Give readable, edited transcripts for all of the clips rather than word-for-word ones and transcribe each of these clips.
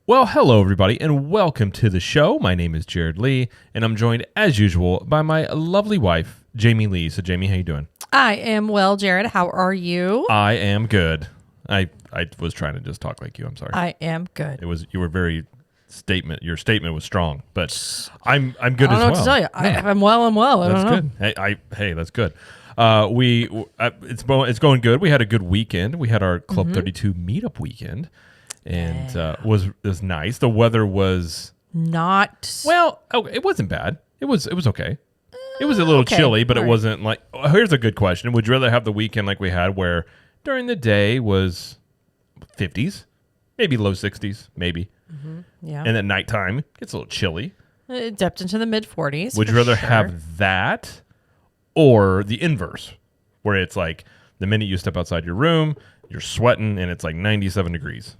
Well, hello, everybody, and welcome to the show. My name is Jared Lee, and I'm joined, as usual, by my lovely wife, Jamie Lee. So, Jamie, how you doing? I am well, Jared. How are you? I am good. I was trying to just talk like you. I'm sorry. I am good. You were very Your statement was strong, but I'm good as well. I don't know what to tell you. I'm well. That's good. Hey, that's good. It's going good. We had a good weekend. We had our Club 32 meetup weekend. And was nice. The weather was not it wasn't bad. It was okay. It was a little chilly, but it wasn't like. Here's a good question: would you rather have the weekend like we had, where during the day was 50s, maybe low 60s, maybe, yeah, and at nighttime it gets a little chilly? It dipped into the mid 40s. Would you rather have that, or the inverse, where it's like the minute you step outside your room, you're sweating and it's like 97 degrees?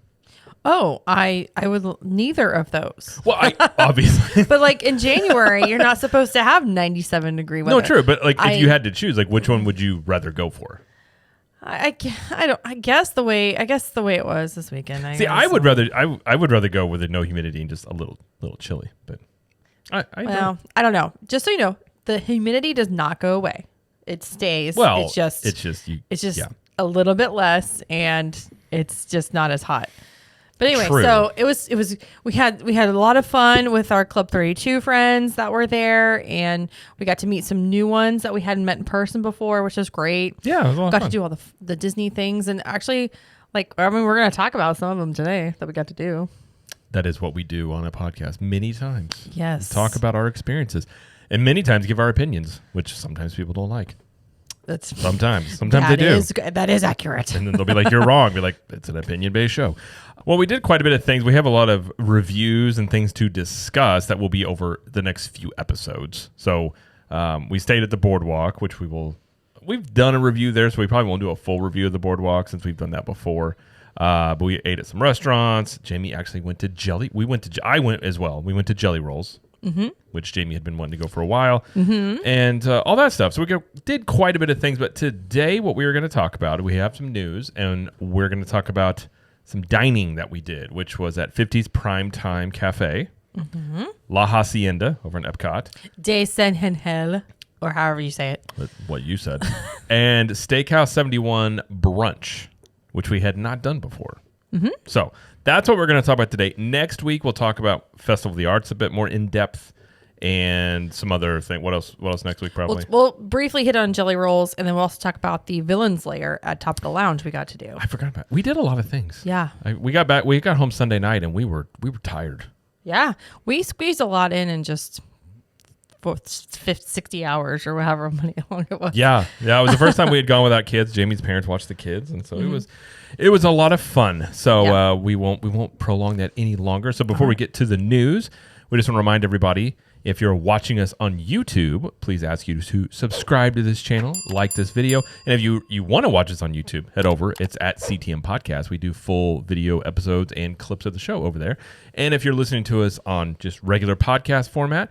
Oh, I would neither of those. Well, obviously. But like in January, you're not supposed to have 97-degree weather. No, true. But like if you had to choose, like which one would you rather go for? I guess the way it was this weekend. I would rather go with no humidity and just a little chilly. But I don't know. Just so you know, the humidity does not go away. It stays. Well, it's just a little bit less, and it's just not as hot. But anyway, True. So it was we had a lot of fun with our Club 32 friends that were there, and we got to meet some new ones that we hadn't met in person before, which was great. Yeah, it was a lot of fun. Got to do all the Disney things, and actually, we're going to talk about some of them today that we got to do. That is what we do on a podcast many times. Yes. We talk about our experiences, and many times give our opinions, which sometimes people don't like. Sometimes they do. That is accurate. And then they'll be like, "You're wrong." Be like, "It's an opinion-based show." Well, we did quite a bit of things. We have a lot of reviews and things to discuss that will be over the next few episodes. So we stayed at the Boardwalk, which we've done a review there, so we probably won't do a full review of the Boardwalk since we've done that before. But we ate at some restaurants. Jamie actually went to I went as well. We went to Jelly Rolls, which Jamie had been wanting to go for a while, and all that stuff. So we did quite a bit of things. But today, what we are going to talk about, we have some news, and we're going to talk about some dining that we did, which was at 50's Primetime Cafe, La Hacienda over in Epcot. De San Angel, or however you say it. What you said. And Steakhouse 71 Brunch, which we had not done before. So that's what we're going to talk about today. Next week, we'll talk about Festival of the Arts a bit more in depth and some other thing. What else next week, probably? We'll briefly hit on Jelly Rolls, and then we'll also talk about the Villains Lair at Top of the Lounge we got to do. I forgot about it. We did a lot of things. Yeah. We got home Sunday night, and we were tired. Yeah. We squeezed a lot in just 60 hours or however long it was. Yeah. It was the first time we had gone without kids. Jamie's parents watched the kids, and so it was a lot of fun. So we won't prolong that any longer. So before we get to the news, we just want to remind everybody, if you're watching us on YouTube, please ask you to subscribe to this channel, like this video. And if you want to watch us on YouTube, head over. It's at CTM Podcast. We do full video episodes and clips of the show over there. And if you're listening to us on just regular podcast format,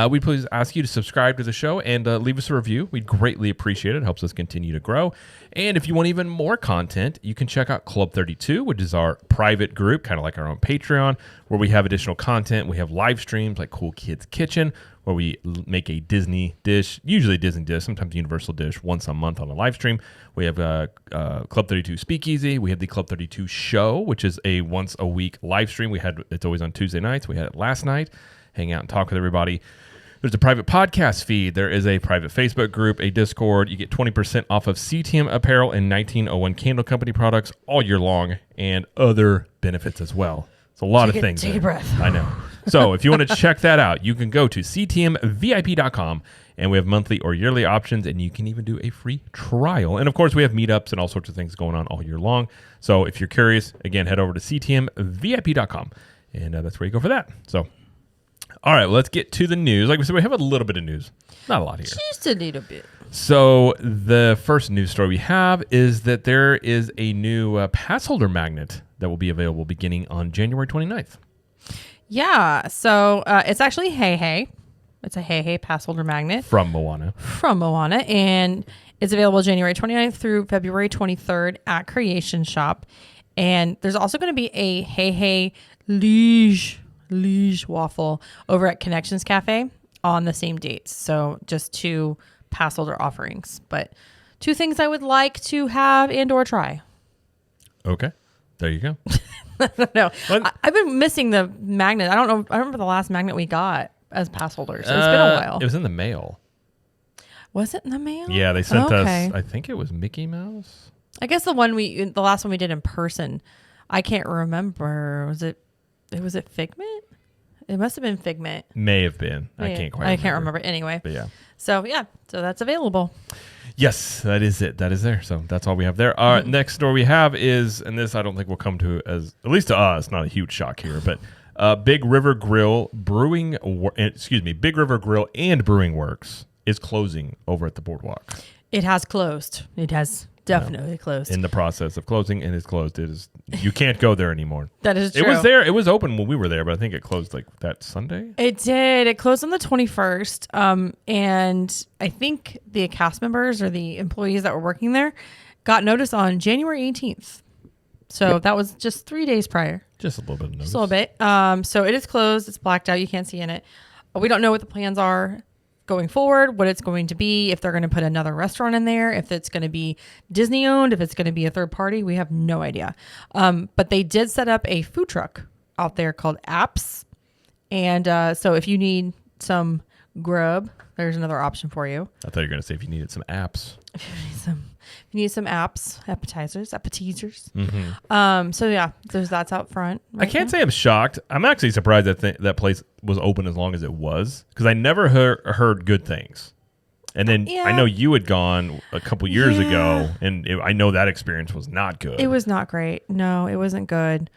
we please ask you to subscribe to the show and leave us a review. We'd greatly appreciate it. It helps us continue to grow. And if you want even more content, you can check out Club 32, which is our private group, kind of like our own Patreon, where we have additional content. We have live streams like Cool Kids Kitchen, where we make a Disney dish, usually Disney dish, sometimes Universal dish, once a month on a live stream. We have Club 32 Speakeasy. We have the Club 32 Show, which is a once a week live stream. It's always on Tuesday nights. We had it last night. Hang out and talk with everybody. There's a private podcast feed. There is a private Facebook group, a Discord. You get 20% off of CTM apparel and 1901 Candle Company products all year long, and other benefits as well. It's a lot of things. Take a breath. I know. So if you want to check that out, you can go to ctmvip.com, and we have monthly or yearly options, and you can even do a free trial. And of course, we have meetups and all sorts of things going on all year long. So if you're curious, again, head over to ctmvip.com, and that's where you go for that. So. All right, well, let's get to the news. Like we said, we have a little bit of news. Not a lot here. Just a little bit. So the first news story we have is that there is a new passholder magnet that will be available beginning on January 29th. Yeah, so it's actually Hey Hey. It's a Hey Hey passholder magnet. From Moana. And it's available January 29th through February 23rd at Creation Shop. And there's also going to be a Hey Liege waffle over at Connections Cafe on the same dates. So just 2 pass holder offerings, but 2 things I would like to have and or try. Okay. There you go. I don't know. I've been missing the magnet. I don't know. I remember the last magnet we got as pass holders. It's been a while. It was in the mail. Was it in the mail? Yeah, they sent us, I think it was Mickey Mouse. I guess the last one we did in person, I can't remember. Was it Figment? It must have been Figment. May have been. I can't remember. Anyway. But yeah. So that's available. Yes, that is it. That is there. So that's all we have there. Next store we have is, and this I don't think will come to as, at least to us, not a huge shock here, but Big River Grill Big River Grill and Brewing Works is closing over at the boardwalk. It has closed. It has definitely closed. In the process of closing, and it's closed. You can't go there anymore. That is true. It was there. It was open when we were there, but I think it closed like that Sunday. It did. It closed on the 21st. And I think the cast members or the employees that were working there got notice on January 18th. So that was just 3 days prior. Just a little bit of notice. Just a little bit. So it is closed. It's blacked out. You can't see in it. We don't know what the plans are going forward, what it's going to be, if they're going to put another restaurant in there, if it's going to be Disney owned, if it's going to be a third party. We have no idea. But they did set up a food truck out there called Apps. And so if you need some grub, there's another option for you. I thought you were going to say if you needed some apps. If you need some apps, appetizers. Mm-hmm. So yeah, that's out front. I can't say I'm shocked. I'm actually surprised that place was open as long as it was, because I never heard good things. And then I know you had gone a couple years ago, and I know that experience was not good. It was not great. No, it wasn't good.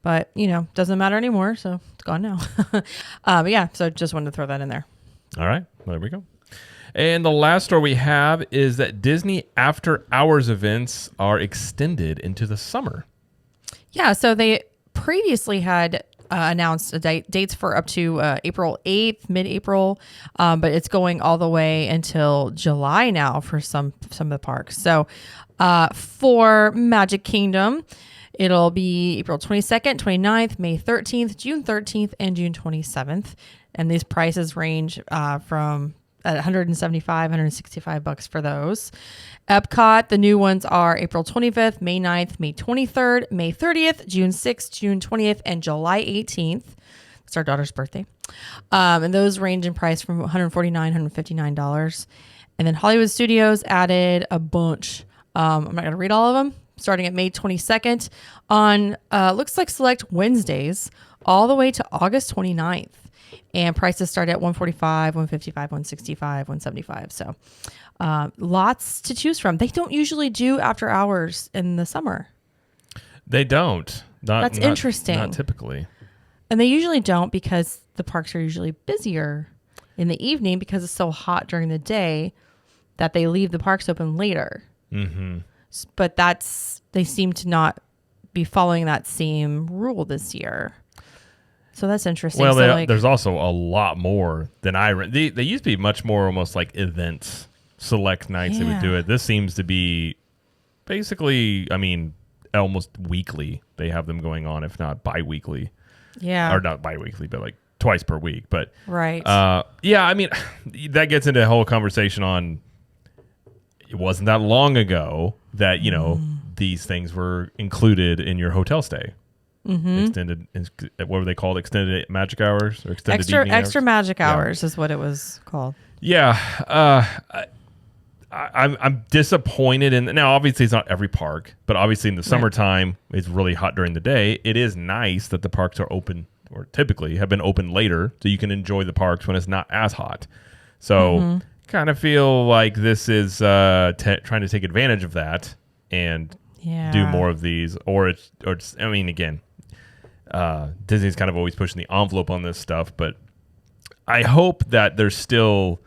But, doesn't matter anymore, so it's gone now. But yeah, so just wanted to throw that in there. All right, well, there we go. And the last story we have is that Disney after hours events are extended into the summer. Yeah, so they previously had announced dates for up to April 8th, mid-April, but it's going all the way until July now for some of the parks. So for Magic Kingdom, it'll be April 22nd, 29th, May 13th, June 13th, and June 27th. And these prices range from $175, $165 for those. Epcot, the new ones are April 25th, May 9th, May 23rd, May 30th, June 6th, June 20th, and July 18th. It's our daughter's birthday. And those range in price from $149, $159. And then Hollywood Studios added a bunch. I'm not going to read all of them. Starting at May 22nd on, looks like select Wednesdays, all the way to August 29th. And prices start at $145, $155, $165, $175. So lots to choose from. They don't usually do after hours in the summer. They don't. That's interesting. Not typically. And they usually don't because the parks are usually busier in the evening because it's so hot during the day that they leave the parks open later. Mm-hmm. But they seem to not be following that same rule this year. So that's interesting. Well, there's also a lot more than they used to be much more almost like events, select nights they would do it. This seems to be basically, almost weekly. They have them going on, if not bi-weekly. Yeah. Or not bi-weekly, but like twice per week. But right. That gets into a whole conversation on, it wasn't that long ago that, these things were included in your hotel stay. Mm-hmm. Extended, what were they called? Extended magic hours or extended extra magic hours is what it was called. Yeah, I'm disappointed in. Now, obviously, it's not every park, but obviously in the summertime, it's really hot during the day. It is nice that the parks are open, or typically have been open later, so you can enjoy the parks when it's not as hot. So, kind of feel like this is trying to take advantage of that and do more of these, again. Disney's kind of always pushing the envelope on this stuff, but I hope that there's still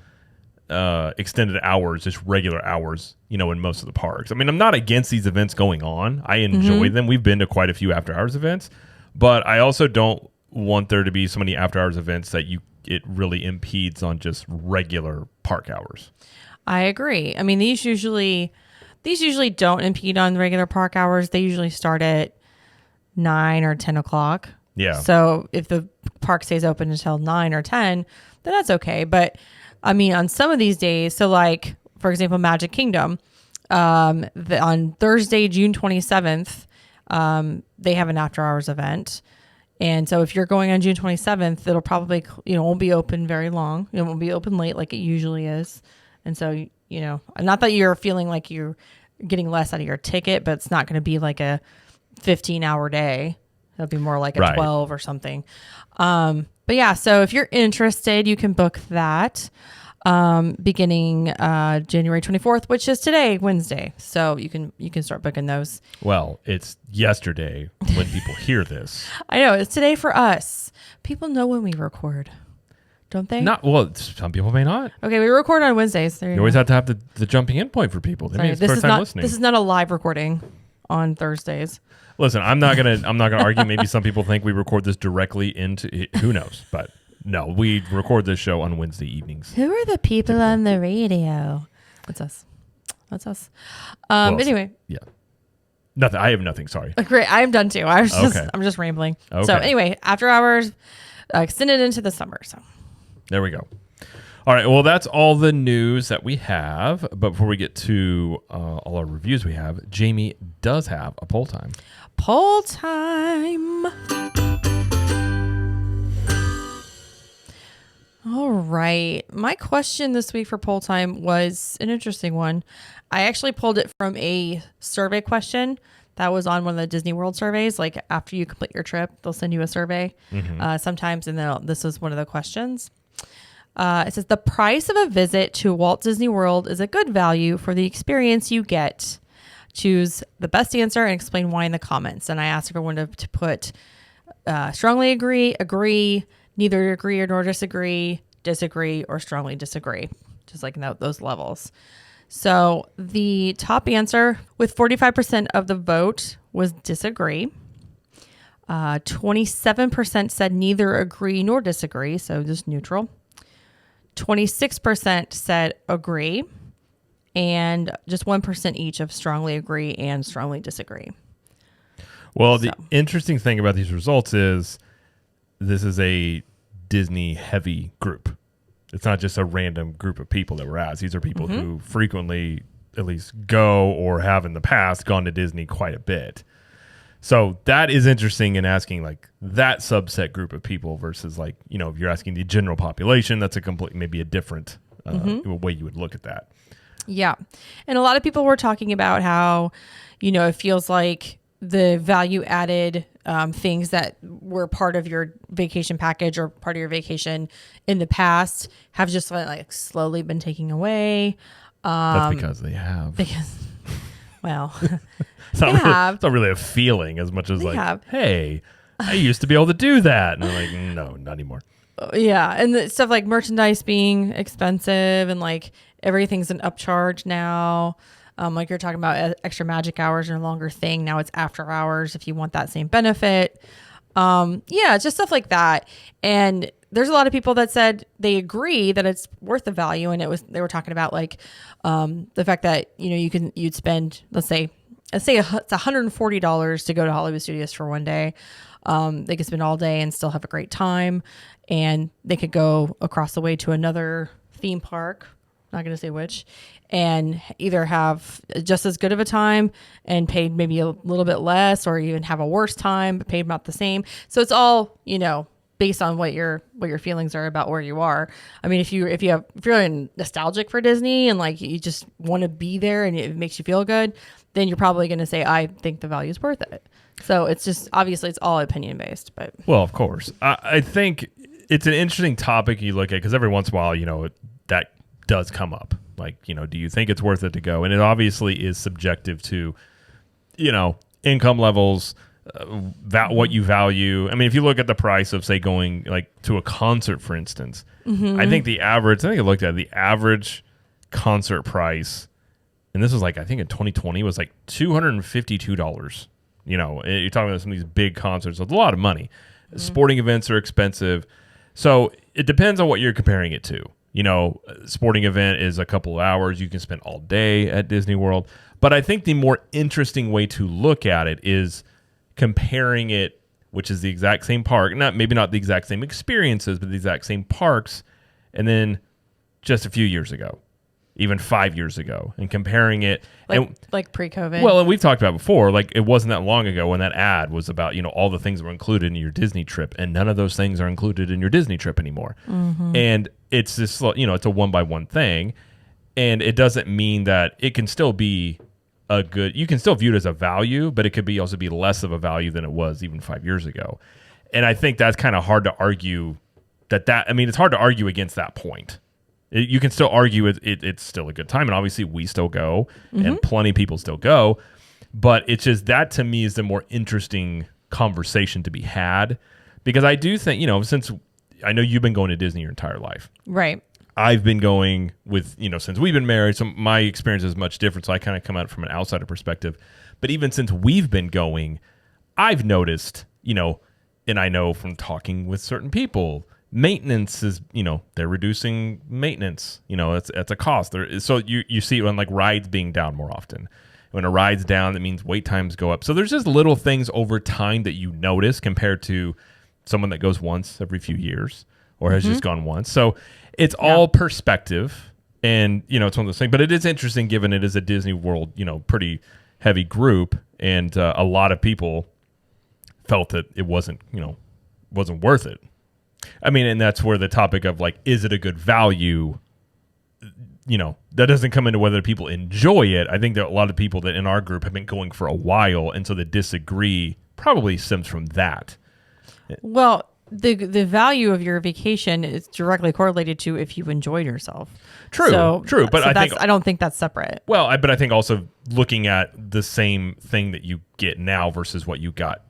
extended hours, just regular hours, in most of the parks. I'm not against these events going on. I enjoy them. We've been to quite a few after hours events, but I also don't want there to be so many after hours events that it really impedes on just regular park hours. I agree. These usually don't impede on regular park hours. They usually start at 9 or 10 o'clock. Yeah. So if the park stays open until 9 or 10, then that's okay. But I mean, on some of these days, so like, for example, Magic Kingdom, on Thursday, June 27th, they have an after hours event. And so if you're going on June 27th, it'll probably, won't be open very long. It won't be open late like it usually is. And so, not that you're feeling like you're getting less out of your ticket, but it's not going to be like a 15-hour day. It'll be more like a 12 or something. But yeah, so if you're interested, you can book that beginning January 24th, which is today, Wednesday. So you can start booking those. Well, it's yesterday when people hear this. I know, it's today for us. People know when we record, don't they? Some people may not. Okay, we record on Wednesdays. You always have to have the jumping in point for people. They mean it's first time listening. This is not a live recording on Thursdays. Listen, I'm not gonna argue. Maybe some people think we record this directly into. Who knows? But no, we record this show on Wednesday evenings. Who are the people on the radio? That's us. Anyway. Yeah. Nothing. I have nothing. Sorry. Great. I'm done too. I'm just rambling. Okay. So anyway, after hours, extended into the summer. So there we go. All right. Well, that's all the news that we have. But before we get to all our reviews we have, Jamie does have a poll time. Poll time. All right. My question this week for poll time was an interesting one. I actually pulled it from a survey question that was on one of the Disney World surveys. Like after you complete your trip, they'll send you a survey sometimes. And then this was one of the questions. It says the price of a visit to Walt Disney World is a good value for the experience you get. Choose the best answer and explain why in the comments. And I asked everyone to put strongly agree, neither agree nor disagree, or strongly disagree, just like those levels. So the top answer with 45% of the vote was disagree. 27% said neither agree nor disagree, so just neutral. 26% said agree, and just 1% each of strongly agree and strongly disagree. Well, the interesting thing about these results is this is a Disney heavy group. It's not just a random group of people that were asked. These are people who frequently at least go or have in the past gone to Disney quite a bit. So that is interesting in asking like that subset group of people versus like, if you're asking the general population, that's maybe a different way you would look at that. Yeah. And a lot of people were talking about how, it feels like the value added things that were part of your vacation package or part of your vacation in the past have just like slowly been taken away. That's because they have. Well, it's not really a feeling as much as hey, I used to be able to do that. And I'm like, no, not anymore. Yeah. And the stuff like merchandise being expensive and like everything's an upcharge now. Like you're talking about extra magic hours are no longer thing. Now it's after hours if you want that same benefit. It's just stuff like that. And there's a lot of people that said they agree that it's worth the value. And they were talking about like the fact that, you'd spend, let's say it's $140 to go to Hollywood Studios for one day. They could spend all day and still have a great time. And they could go across the way to another theme park, not going to say which, and either have just as good of a time and paid maybe a little bit less, or even have a worse time but paid about the same. So it's all, based on what your feelings are about where you are. I mean, if you're nostalgic for Disney and like you just want to be there and it makes you feel good, then you're probably going to say, I think the value is worth it. So it's just, obviously it's all opinion based, but. Well, of course. I think it's an interesting topic you look at because every once in a while, that does come up. Like, do you think it's worth it to go? And it obviously is subjective to, income levels, what you value. I mean, if you look at the price of, say, going like to a concert, for instance, I think I looked at the average concert price, and this was like, I think in 2020 was like $252. You're talking about some of these big concerts. So it's a lot of money. Sporting events are expensive. So it depends on what you're comparing it to. Sporting event is a couple of hours. You can spend all day at Disney World. But I think the more interesting way to look at it is, comparing it, which is the exact same park, maybe not the exact same experiences, but the exact same parks, and then just a few years ago, even 5 years ago, and comparing it like pre-COVID. Well, and we've talked about before, like it wasn't that long ago when that ad was about, all the things that were included in your Disney trip, and none of those things are included in your Disney trip anymore. Mm-hmm. And it's this, it's a one-by-one thing, and it doesn't mean that it can still be you can still view it as a value, but it could also be less of a value than it was even 5 years ago. And I think that's kind of hard to argue it's hard to argue against that point. You can still argue it's still a good time, and obviously we still go, and plenty of people still go, but it's just that to me is the more interesting conversation to be had, because I do think, since I know you've been going to Disney your entire life. Right. I've been going with, since we've been married, so my experience is much different, so I kind of come out from an outsider perspective. But even since we've been going, I've noticed, and I know from talking with certain people, maintenance is, they're reducing maintenance. It's a cost. So you see it when like rides being down more often. When a ride's down, that means wait times go up. So there's just little things over time that you notice compared to someone that goes once every few years or has just gone once. So it's all perspective, and it's one of those things. But it is interesting, given it is a Disney World, pretty heavy group, and a lot of people felt that it wasn't worth it. I mean, and that's where the topic of like, is it a good value? That doesn't come into whether people enjoy it. I think that a lot of people that in our group have been going for a while, and so the disagree probably stems from that. Well, the value of your vacation is directly correlated to if you enjoyed yourself. True. But I don't think that's separate. Well, but I think also looking at the same thing that you get now versus what you got,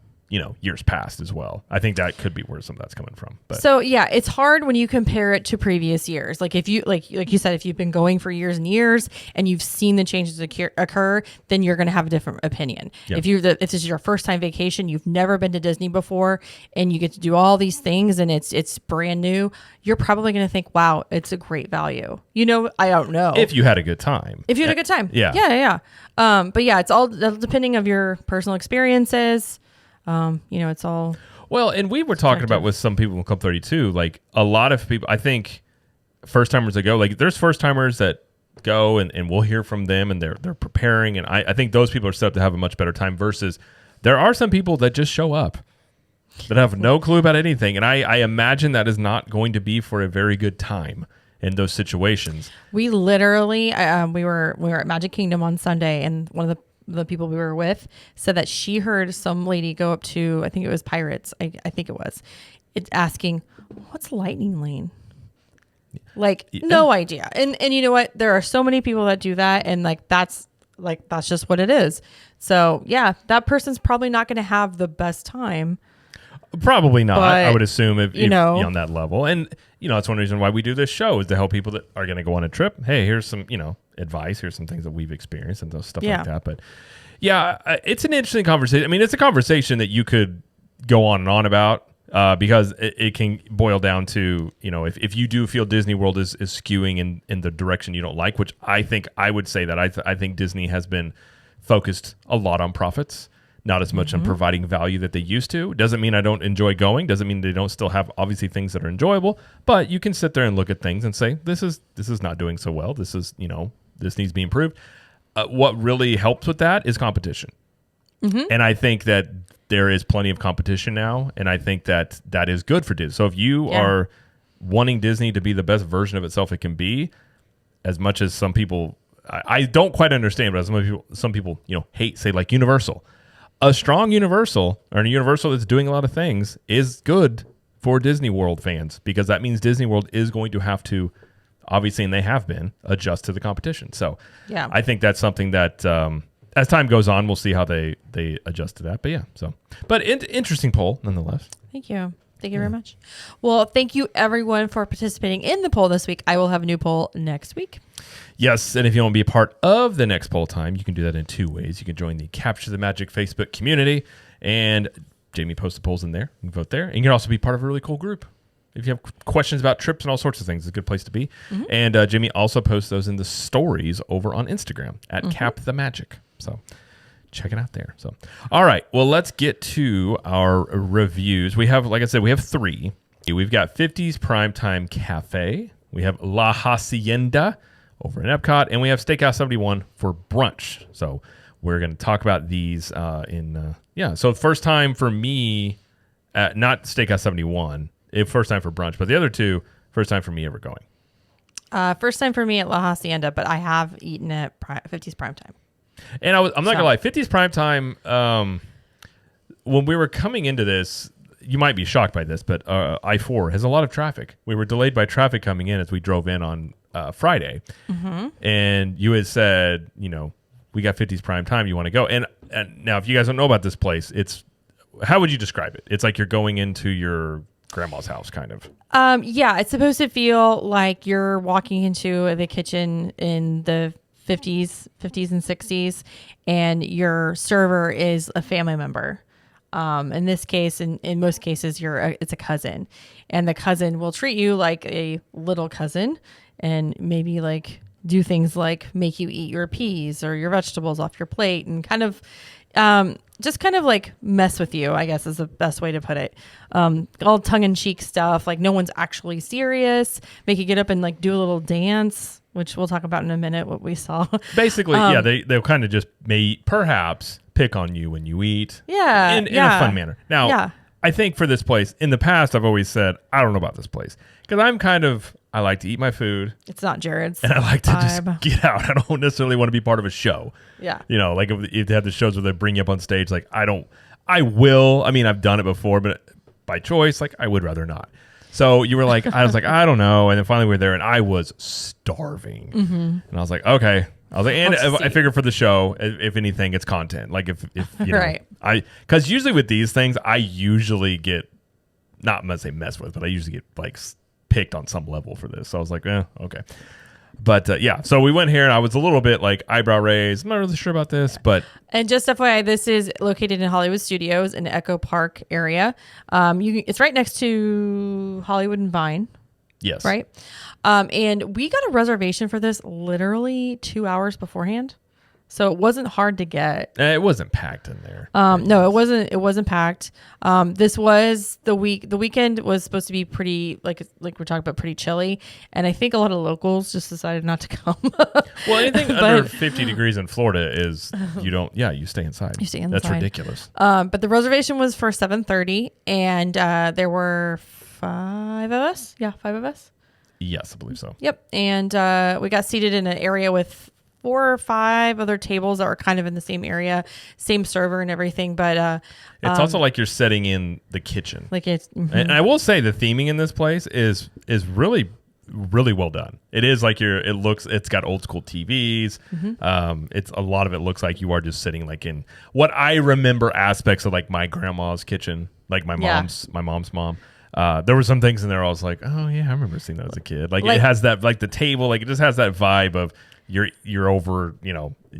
years past as well. I think that could be where some of that's coming from. But. So yeah, it's hard when you compare it to previous years. Like if you like you said, if you've been going for years and years and you've seen the changes occur, then you're going to have a different opinion. Yep. If this is your first time vacation, you've never been to Disney before, and you get to do all these things, and it's brand new, you're probably going to think, wow, it's a great value. I don't know. If you had a good time. If you had a good time. Yeah. Yeah. But yeah, it's all depending of your personal experiences. It's all well, and we were talking about with some people in Club 32, like a lot of people, I think first timers that go, like there's first timers that go and we'll hear from them, and they're preparing, and I think those people are set up to have a much better time versus there are some people that just show up that have no clue about anything, and I imagine that is not going to be for a very good time in those situations. We literally we were at Magic Kingdom on Sunday, and one of the people we were with said that she heard some lady go up to, I think it was Pirates, I think it was, asking, what's Lightning Lane? No idea. And you know what? There are so many people that do that, and that's just what it is. So yeah, that person's probably not going to have the best time. Probably not. But, I would assume if on that level. And that's one reason why we do this show, is to help people that are going to go on a trip. Hey, here's some advice. Here's some things that we've experienced and those stuff like that. But yeah, it's an interesting conversation. I mean, it's a conversation that you could go on and on about because it can boil down to if you do feel Disney World is skewing in the direction you don't like, which I think I would say that I think Disney has been focused a lot on profits. Not as much on providing value that they used to. Doesn't mean I don't enjoy going. Doesn't mean they don't still have obviously things that are enjoyable. But you can sit there and look at things and say, this is not doing so well. This is this needs to be improved. What really helps with that is competition. And I think that there is plenty of competition now, and I think that is good for Disney. So if you are wanting Disney to be the best version of itself it can be, as much as some people, I don't quite understand, but some people hate, say like Universal. A strong Universal, or a Universal that's doing a lot of things, is good for Disney World fans, because that means Disney World is going to have to, obviously, and they have been, adjust to the competition. So yeah, I think that's something that as time goes on, we'll see how they adjust to that. But yeah, but interesting poll nonetheless. Thank you. Thank you very much. Well, thank you everyone for participating in the poll this week. I will have a new poll next week. Yes, and if you want to be a part of the next poll time, you can do that in two ways. You can join the Capture the Magic Facebook community, and Jamie posts the polls in there. You can vote there. And you can also be part of a really cool group. If you have questions about trips and all sorts of things, it's a good place to be. And Jamie also posts those in the stories over on Instagram at Cap the Magic. So check it out there. So, all right. Well, let's get to our reviews. We have, like I said, we have 3. We've got 50's Primetime Cafe. We have La Hacienda over in Epcot. And we have Steakhouse 71 for brunch. So we're going to talk about these So first time for me, not Steakhouse 71, first time for brunch. But the other 2, first time for me ever going. First time for me at La Hacienda, but I have eaten at 50's Primetime. And I'm not gonna lie, 50's Primetime. When we were coming into this, you might be shocked by this, but I-4 has a lot of traffic. We were delayed by traffic coming in as we drove in on Friday, and you had said, we got 50's Primetime. You want to go? And now, if you guys don't know about this place, how would you describe it? It's like you're going into your grandma's house, kind of. Yeah, it's supposed to feel like you're walking into the kitchen in the 50s and 60s, and your server is a family member. In this case, in most cases, it's a cousin, and the cousin will treat you like a little cousin, and maybe like do things like make you eat your peas or your vegetables off your plate, and kind of just kind of like mess with you, I guess is the best way to put it. All tongue-in-cheek stuff, like no one's actually serious, make you get up and like do a little dance, which we'll talk about in a minute, what we saw. Basically, they'll kind of just perhaps pick on you when you eat. Yeah. In a fun manner. Now, I think for this place, in the past, I've always said, I don't know about this place. Because I like to eat my food. It's not Jared's and I like to vibe. just get out. I don't necessarily want to be part of a show. Yeah. Like if they have the shows where they bring you up on stage, like I've done it before, but by choice, like I would rather not. So you were like, I was like, I don't know. And then finally we were there and I was starving. And I was like, okay. I was like, and I figured for the show, if anything, it's content. Like if right. Because usually with these things, I usually get, not I'm going to say mess with, but I usually get like picked on some level for this. So I was like, okay. But so we went here and I was a little bit like eyebrow raised. I'm not really sure about this, but. And just FYI, this is located in Hollywood Studios in the Echo Park area. It's right next to Hollywood and Vine. Yes. Right. And we got a reservation for this literally 2 hours beforehand. So it wasn't hard to get. It wasn't packed in there. No, it wasn't. It wasn't packed. This was the week. The weekend was supposed to be pretty, like we're talking about, pretty chilly. And I think a lot of locals just decided not to come. Well, anything under 50 degrees in Florida is you stay inside. You stay inside. That's ridiculous. But the reservation was for 7:30, and there were 5 of us. Yeah, 5 of us. Yes, I believe so. Yep, and we got seated in an area with 4 or 5 other tables that were kind of in the same area, same server and everything. But it's also like you're setting in the kitchen. Like it's, and I will say the theming in this place is really, really well done. It is like it's got old school TVs. It's a lot of it looks like you are just sitting like in what I remember aspects of like my grandma's kitchen, like my mom's mom. There were some things in there I was like, oh yeah, I remember seeing that as a kid. Like it has that, like the table, like it just has that vibe of you're over,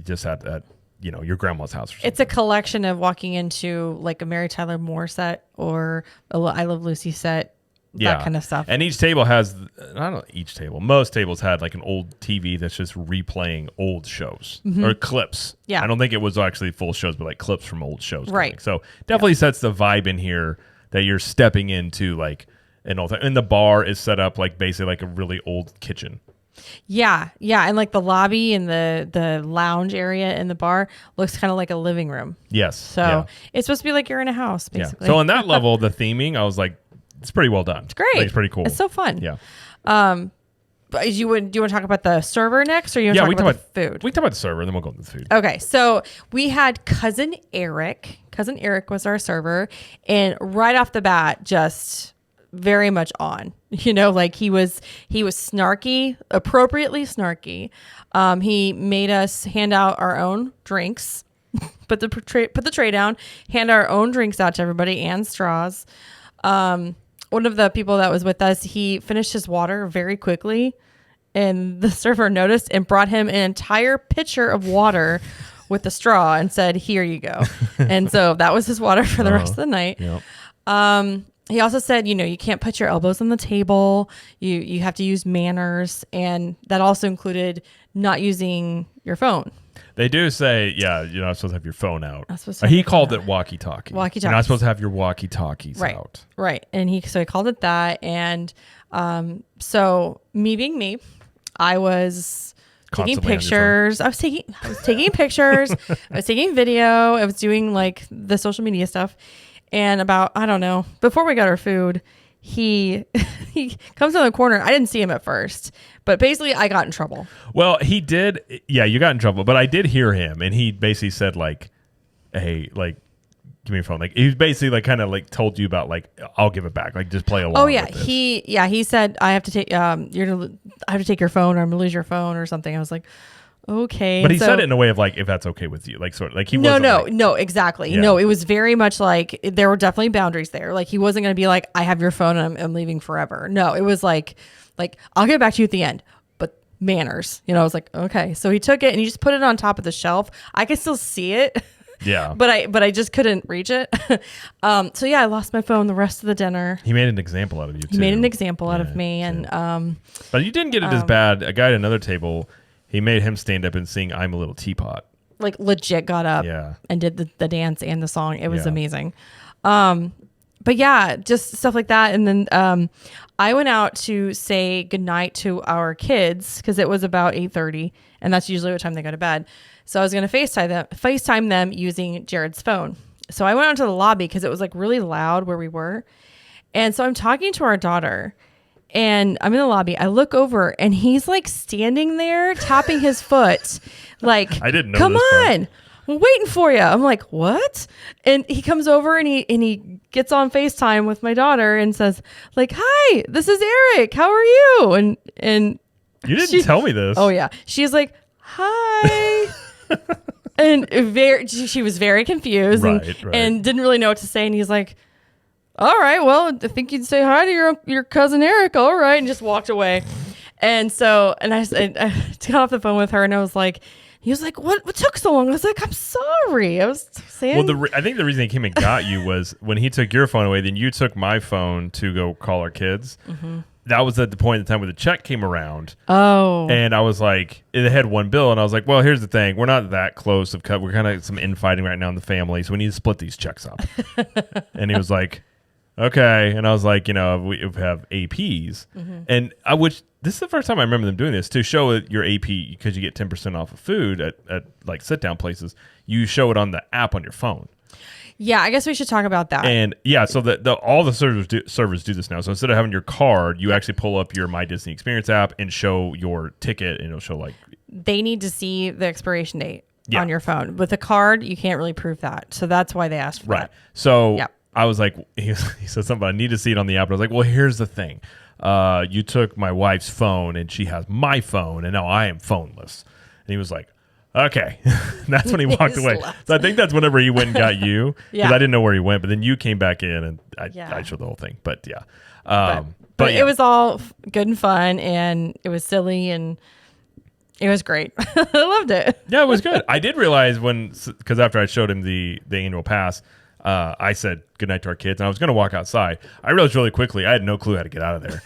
just at your grandma's house or something. It's a collection of walking into like a Mary Tyler Moore set or a I Love Lucy set, that kind of stuff. And each table has, most tables had like an old TV that's just replaying old shows or clips. Yeah. I don't think it was actually full shows, but like clips from old shows. Right. So definitely sets the vibe in here that you're stepping into like an old thing. And the bar is set up like basically like a really old kitchen. Yeah. And like the lobby and the lounge area in the bar looks kind of like a living room. Yes. So it's supposed to be like you're in a house, basically. So on that level, the theming, I was like, it's pretty well done. It's great. Like, it's pretty cool. It's so fun. Yeah. But do you want to talk about the server next, or you want to talk about the food? We talk about the server, and then we'll go into the food. Okay, so we had Cousin Eric. Cousin Eric was our server, and right off the bat, just very much on. Like he was snarky, appropriately snarky. He made us hand out our own drinks, put the tray down, hand our own drinks out to everybody and straws. One of the people that was with us, he finished his water very quickly, and the server noticed and brought him an entire pitcher of water with a straw and said, "Here you go." And so that was his water for the rest of the night. Yep. He also said, you can't put your elbows on the table. You have to use manners, and that also included not using your phone. They do say, yeah, you're not supposed to have your phone out. He called it walkie-talkie. Walkie-talkie. You're not supposed to have your walkie-talkies out. Right. And he called it that. And so me being me, I was taking pictures. I was taking pictures. I was taking video. I was doing like the social media stuff. And about, I don't know, before we got our food, he comes around the corner. I didn't see him at first, but basically I got in trouble. Well, he did. Yeah, you got in trouble, but I did hear him, and he basically said like, "Hey, like, give me your phone." Like, he basically like kind of like told you about like, "I'll give it back." Like, just play along. Oh yeah, with this. he said I have to take I have to take your phone, or I'm gonna lose your phone or something. I was like, okay. But he said it in a way of like, if that's okay with you, like sort of like he wasn't. No, exactly. Yeah. No, it was very much like there were definitely boundaries there. Like he wasn't going to be like, I have your phone and I'm leaving forever. No, it was like I'll get back to you at the end, but manners. I was like, okay. So he took it and he just put it on top of the shelf. I could still see it. Yeah. but I just couldn't reach it. So yeah, I lost my phone the rest of the dinner. He made an example out of you too. He made an example out of me, and but you didn't get it as bad. A guy at another table. He made him stand up and sing "I'm a Little Teapot." Like legit got up and did the dance and the song. It was amazing. But yeah, just stuff like that. And then I went out to say goodnight to our kids because it was about 8:30, and that's usually what time they go to bed. So I was going to FaceTime them using Jared's phone. So I went out to the lobby because it was like really loud where we were. And so I'm talking to our daughter. And I'm in the lobby. I look over and he's like standing there tapping his foot. Like, I didn't know. Come on. I'm waiting for you. I'm like, what? And he comes over and he gets on FaceTime with my daughter and says like, hi, this is Eric. How are you? And you didn't tell me this. Oh yeah. She's like, hi. And she was very confused and didn't really know what to say. And he's like, all right, well, I think you'd say hi to your cousin Eric. All right. And just walked away. And so, and I got off the phone with her and I was like, he was like, what took so long? I was like, I'm sorry. I was saying. Well, I think the reason he came and got you was when he took your phone away, then you took my phone to go call our kids. Mm-hmm. That was at the point in time where the check came around. Oh. And I was like, it had one bill. And I was like, well, here's the thing. We're not that close. We're kind of some infighting right now in the family. So we need to split these checks up. And he was like, okay. And I was like, we have APs. Mm-hmm. And this is the first time I remember them doing this to show your AP because you get 10% off of food at like sit down places. You show it on the app on your phone. Yeah, I guess we should talk about that. And yeah, so all the servers do this now. So instead of having your card, you actually pull up your My Disney Experience app and show your ticket, and it'll show like they need to see the expiration date on your phone. With a card, you can't really prove that. So that's why they asked for that. So I was like, he said something, I need to see it on the app. I was like, well, here's the thing. You took my wife's phone and she has my phone and now I am phoneless. And he was like, okay. That's when he walked away. So I think that's whenever he went and got you because I didn't know where he went. But then you came back in and I showed the whole thing. But yeah. But it was all good and fun and it was silly and it was great. I loved it. Yeah, it was good. I did realize because after I showed him the annual pass, I said goodnight to our kids and I was going to walk outside. I realized really quickly I had no clue how to get out of there.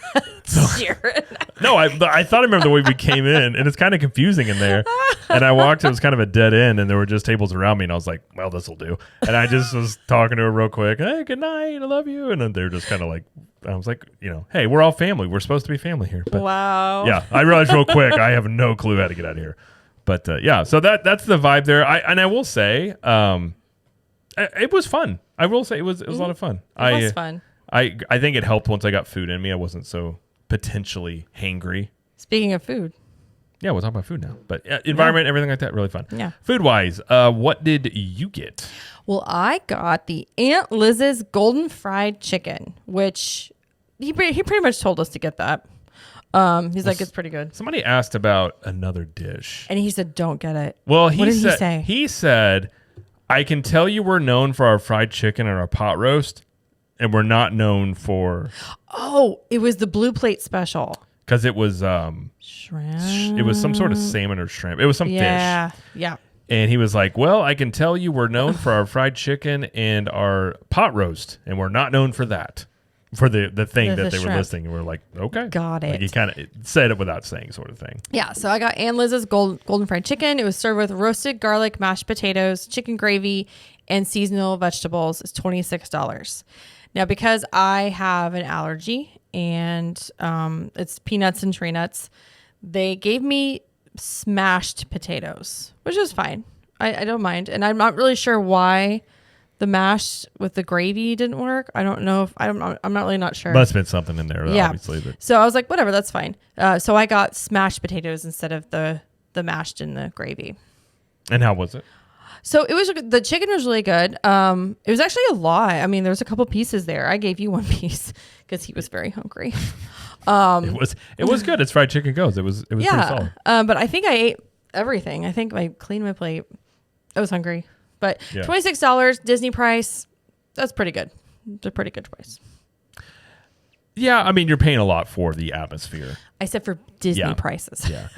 No, I thought I remember the way we came in and it's kind of confusing in there. And I walked, it was kind of a dead end and there were just tables around me and I was like, well, this will do. And I just was talking to her real quick. Hey, good night. I love you. And then they were just kind of like, I was like, hey, we're all family. We're supposed to be family here. But wow. Yeah, I realized real quick I have no clue how to get out of here. But yeah, so that's the vibe there. I will say, it was fun. I will say it was a lot of fun. It was fun. I think it helped once I got food in me. I wasn't so potentially hangry. Speaking of food. Yeah, we'll talk about food now. But environment, everything like that, really fun. Yeah. Food-wise, what did you get? Well, I got the Aunt Liz's golden fried chicken, which he pretty much told us to get that. He's like, it's pretty good. Somebody asked about another dish. And he said, don't get it. Well, what did he say? He said, I can tell you we're known for our fried chicken and our pot roast, and we're not known for... Oh, it was the blue plate special. Because it was... shrimp. It was some sort of salmon or shrimp. It was some fish. Yeah. And he was like, well, I can tell you we're known for our fried chicken and our pot roast, and we're not known for that. for the thing The that they were shrimp. listing, and we're like, okay, Got it. Like he kind of said it without saying, sort of thing. Yeah, so I got Aunt Liz's golden fried chicken. It was served with roasted garlic, mashed potatoes, chicken gravy, and seasonal vegetables. It's $26. Now, because I have an allergy and it's peanuts and tree nuts, they gave me smashed potatoes, which is fine. I don't mind. And I'm not really sure why the mash with the gravy didn't work. I don't know if I'm not really not sure. Must have been something in there, Yeah. obviously. But So I was like, whatever, that's fine. So I got smashed potatoes instead of the mashed in the gravy. and how was it? So it was the chicken was really good. It was actually a lot. I mean, there was a couple pieces there. I gave you one piece because he was very hungry. It was good. It's fried chicken goes. It was pretty solid. But I think I ate everything. I think I cleaned my plate. I was hungry. But Yeah. $26 Disney price. That's pretty good. It's a pretty good price. Yeah, I mean, you're paying a lot for the atmosphere. I said for Disney Yeah. prices. Yeah.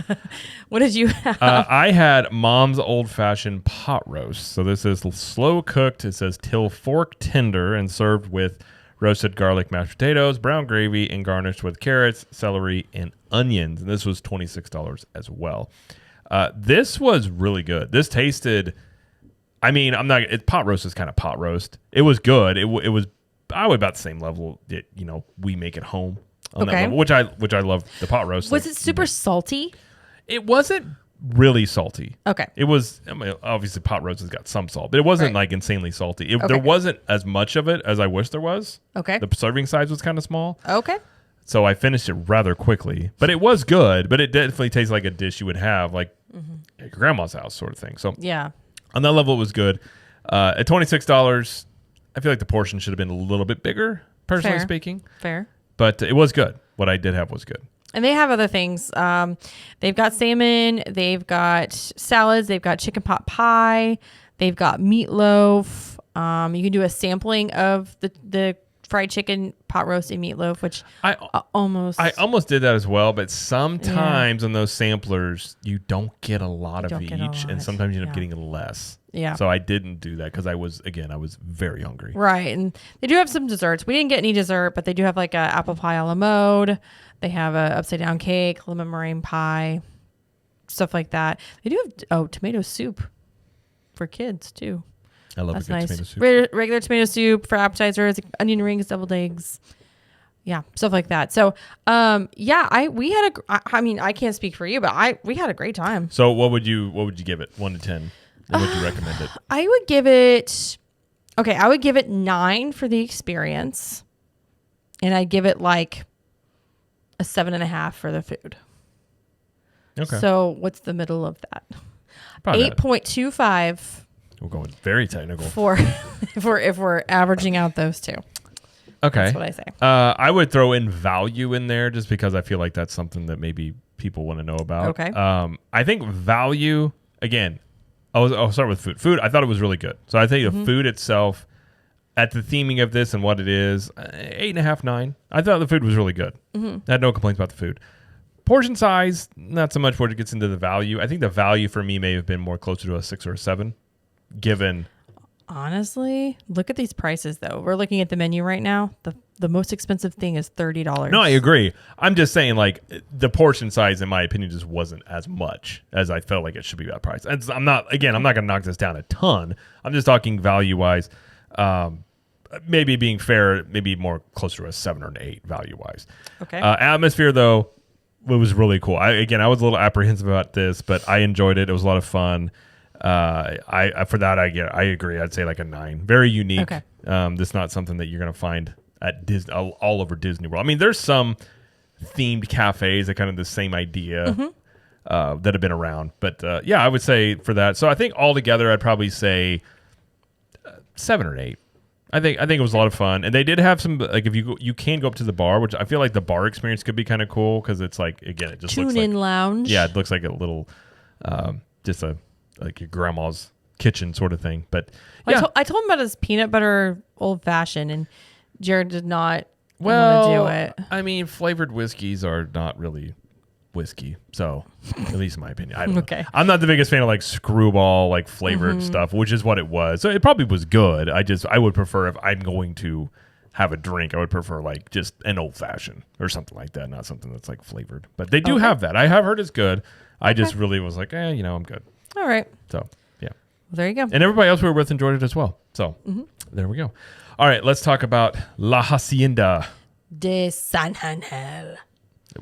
What did you have? I had Mom's Old Fashioned pot roast. So this is slow cooked. It says till fork tender and served with roasted garlic mashed potatoes, brown gravy, and garnished with carrots, celery, and onions. And this was $26 as well. This was really good. This tasted, I mean, pot roast is kind of pot roast. It was good. It was probably about the same level that, we make at home. On that level, which I love the pot roast. Was it super salty? It wasn't really salty. Okay. It was, obviously pot roast has got some salt, but it wasn't like insanely salty. Okay. There wasn't as much of it as I wish there was. Okay. The serving size was kind of small. Okay. So I finished it rather quickly, but it was good, but it definitely tastes like a dish you would have like at your grandma's house sort of thing. So Yeah. on that level, it was good. At $26, I feel like the portion should have been a little bit bigger, personally Fair. speaking, Fair. but it was good. What I did have was good. And they have other things. They've got salmon. They've got salads. They've got chicken pot pie. They've got meatloaf. You can do a sampling of the fried chicken pot roast and meatloaf, which I almost did that as well. But sometimes on those samplers, you don't get a lot of each, and sometimes you end up getting less. Yeah. So I didn't do that because I was very hungry. Right. And they do have some desserts. We didn't get any dessert, but they do have like a apple pie a la mode. They have a upside down cake, lemon meringue pie, stuff like that. They do have tomato soup for kids too. I love That's a good nice. tomato soup. Regular tomato soup for appetizers, onion rings, deviled eggs. Yeah, stuff like that. So, I can't speak for you, but we had a great time. So what would you give it? 1 to 10. What would you recommend it? I would give it 9 for the experience. And I'd give it like a 7.5 for the food. Okay. So what's the middle of that? Probably 8.25. We're going very technical. For if we're averaging out those two. Okay. That's what I say. I would throw in value in there just because I feel like that's something that maybe people want to know about. Okay. I think value, again, I'll start with food. Food, I thought it was really good. So I think the food itself, at the theming of this and what it is, 8.5, 9. I thought the food was really good. I had no complaints about the food. Portion size, not so much where it gets into the value. I think the value for me may have been more closer to a 6 or a 7, given. Honestly, look at these prices though. We're looking at the menu right now. The most expensive thing is $30. No, I agree. I'm just saying, like, the portion size, in my opinion, just wasn't as much as I felt like it should be that price. I'm not going to knock this down a ton. I'm just talking value-wise. Maybe being fair, maybe more closer to a 7 or an 8 value-wise. Okay. Atmosphere, though, it was really cool. I was a little apprehensive about this, but I enjoyed it. It was a lot of fun. I agree. I'd say like a 9. Very unique. Okay. This is not something that you're going to find at Disney, all over Disney World. I mean, there's some themed cafes that kind of the same idea that have been around. But I would say for that. So I think altogether, I'd probably say 7 or 8. I think it was a lot of fun, and they did have some, like, if you can go up to the bar, which I feel like the bar experience could be kind of cool because it's like, again, it just looks like lounge. Yeah, it looks like a little just like your grandma's kitchen sort of thing. But yeah. I told him about his peanut butter old fashioned, and Jared did not want to do it. I mean, flavored whiskeys are not really whiskey, so at least in my opinion, I don't know. I'm not the biggest fan of like screwball, like flavored stuff, which is what it was. So it probably was good. I would prefer, if I'm going to have a drink, I would prefer like just an old fashioned or something like that, not something that's like flavored. But they do have that. I have heard it's good. I just really was like, I'm good. All right. So yeah. Well, there you go. And everybody else we were with enjoyed it as well. So there we go. All right, let's talk about La Hacienda de San Angel.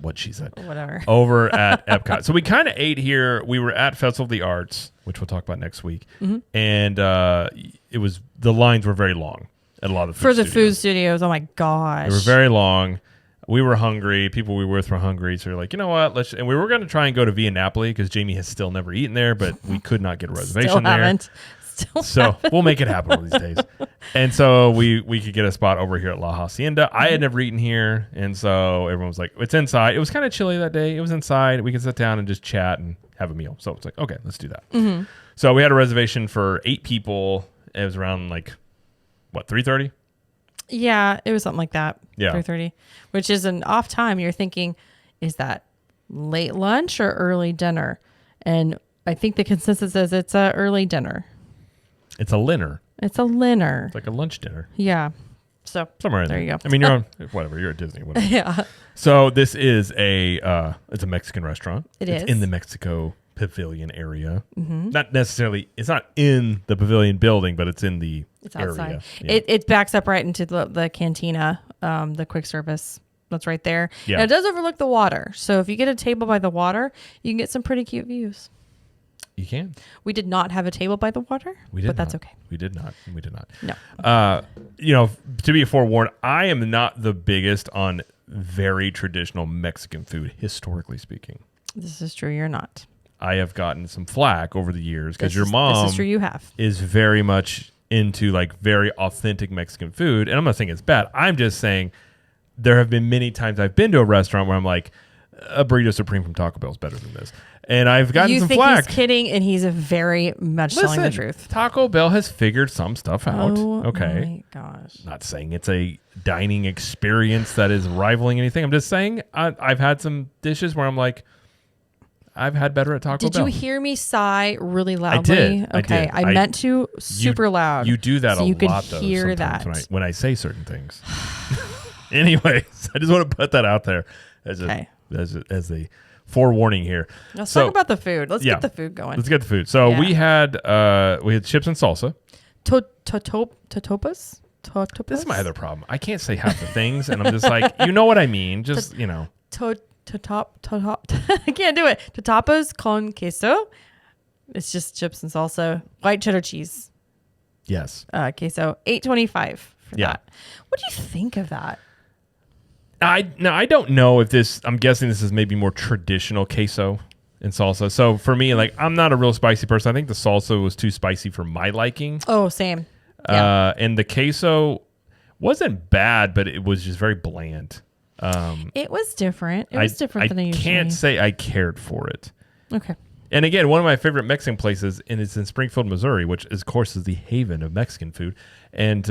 What she said. Whatever. Over at Epcot. So we kind of ate here. We were at Festival of the Arts, which we'll talk about next week. And the lines were very long at a lot of the food studios. Oh my gosh. They were very long. We were hungry. People we were with were hungry. So we were like, you know what? And we were going to try and go to Via Napoli because Jamie has still never eaten there, but we could not get a reservation there. So we'll make it happen one of these days. And so we could get a spot over here at La Hacienda. I had never eaten here. And so everyone was like, it's inside. It was kind of chilly that day. It was inside. We could sit down and just chat and have a meal. So it's like, okay, let's do that. So we had a reservation for 8 people. It was around 3:30? Yeah, it was something like that. Yeah. 3:30, which is an off time. You're thinking, is that late lunch or early dinner? And I think the consensus is it's a early dinner. It's a dinner. It's a dinner. It's like a lunch dinner. Yeah. So somewhere in there you go. I mean, you're on whatever. You're at Disney. Whatever. Yeah. So this is it's a Mexican restaurant. It's in the Mexico Pavilion area. Not necessarily. It's not in the Pavilion building, but it's in the outside. area. Yeah. It backs up right into the cantina, the quick service. That's right there. Yeah. And it does overlook the water. So if you get a table by the water, you can get some pretty cute views. You can. We did not have a table by the water, but that's okay. We did not. No. To be forewarned, I am not the biggest on very traditional Mexican food, historically speaking. This is true. You're not. I have gotten some flack over the years because your This mom is true. You have. is very much into very authentic Mexican food. And I'm not saying it's bad. I'm just saying there have been many times I've been to a restaurant where I'm like, a burrito supreme from Taco Bell is better than this. And I've gotten some flack. You think he's kidding, and he's very much telling the truth. Taco Bell has figured some stuff out. Oh, okay. my gosh. Not saying it's a dining experience that is rivaling anything. I'm just saying I've had some dishes where I'm like, I've had better at Taco Bell. Did you hear me sigh really loudly? I did. Okay. I meant to super loud. You do that so a you lot, could though, hear sometimes that. when I say certain things. Anyways, I just want to put that out there as a forewarning here. Let's talk about the food. Let's get the food going. Let's get the food. So we had chips and salsa. Totopas? This is my other problem. I can't say half the things, and I'm just like, you know what I mean. Just, I can't do it. Totapas con queso. It's just chips and salsa. White cheddar cheese. Yes. Queso. $8.25 for that. What do you think of that? I don't know if this, I'm guessing this is maybe more traditional queso and salsa. So for me, I'm not a real spicy person. I think the salsa was too spicy for my liking. Oh, same. Yeah. And the queso wasn't bad, but it was just very bland. It was different. It was different than I usually. I can't say I cared for it. Okay. And again, one of my favorite Mexican places, and it's in Springfield, Missouri, which of course is the haven of Mexican food, and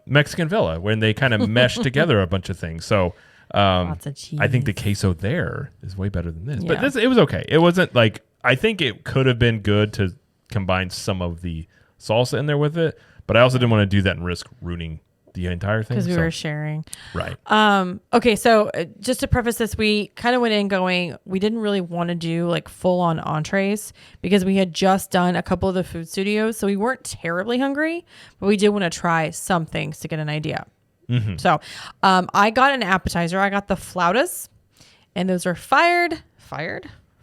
Mexican Villa, when they kind of mesh together a bunch of things. So lots of cheese. I think the queso there is way better than this. Yeah. But it was okay. It wasn't I think it could have been good to combine some of the salsa in there with it, but I also didn't want to do that and risk ruining the entire thing. Because we were sharing. Right. Okay, so just to preface this, we kind of went in going, we didn't really want to do full on entrees because we had just done a couple of the food studios. So we weren't terribly hungry, but we did want to try some things to get an idea. Mm-hmm. So I got an appetizer. I got the flautas, and those are fried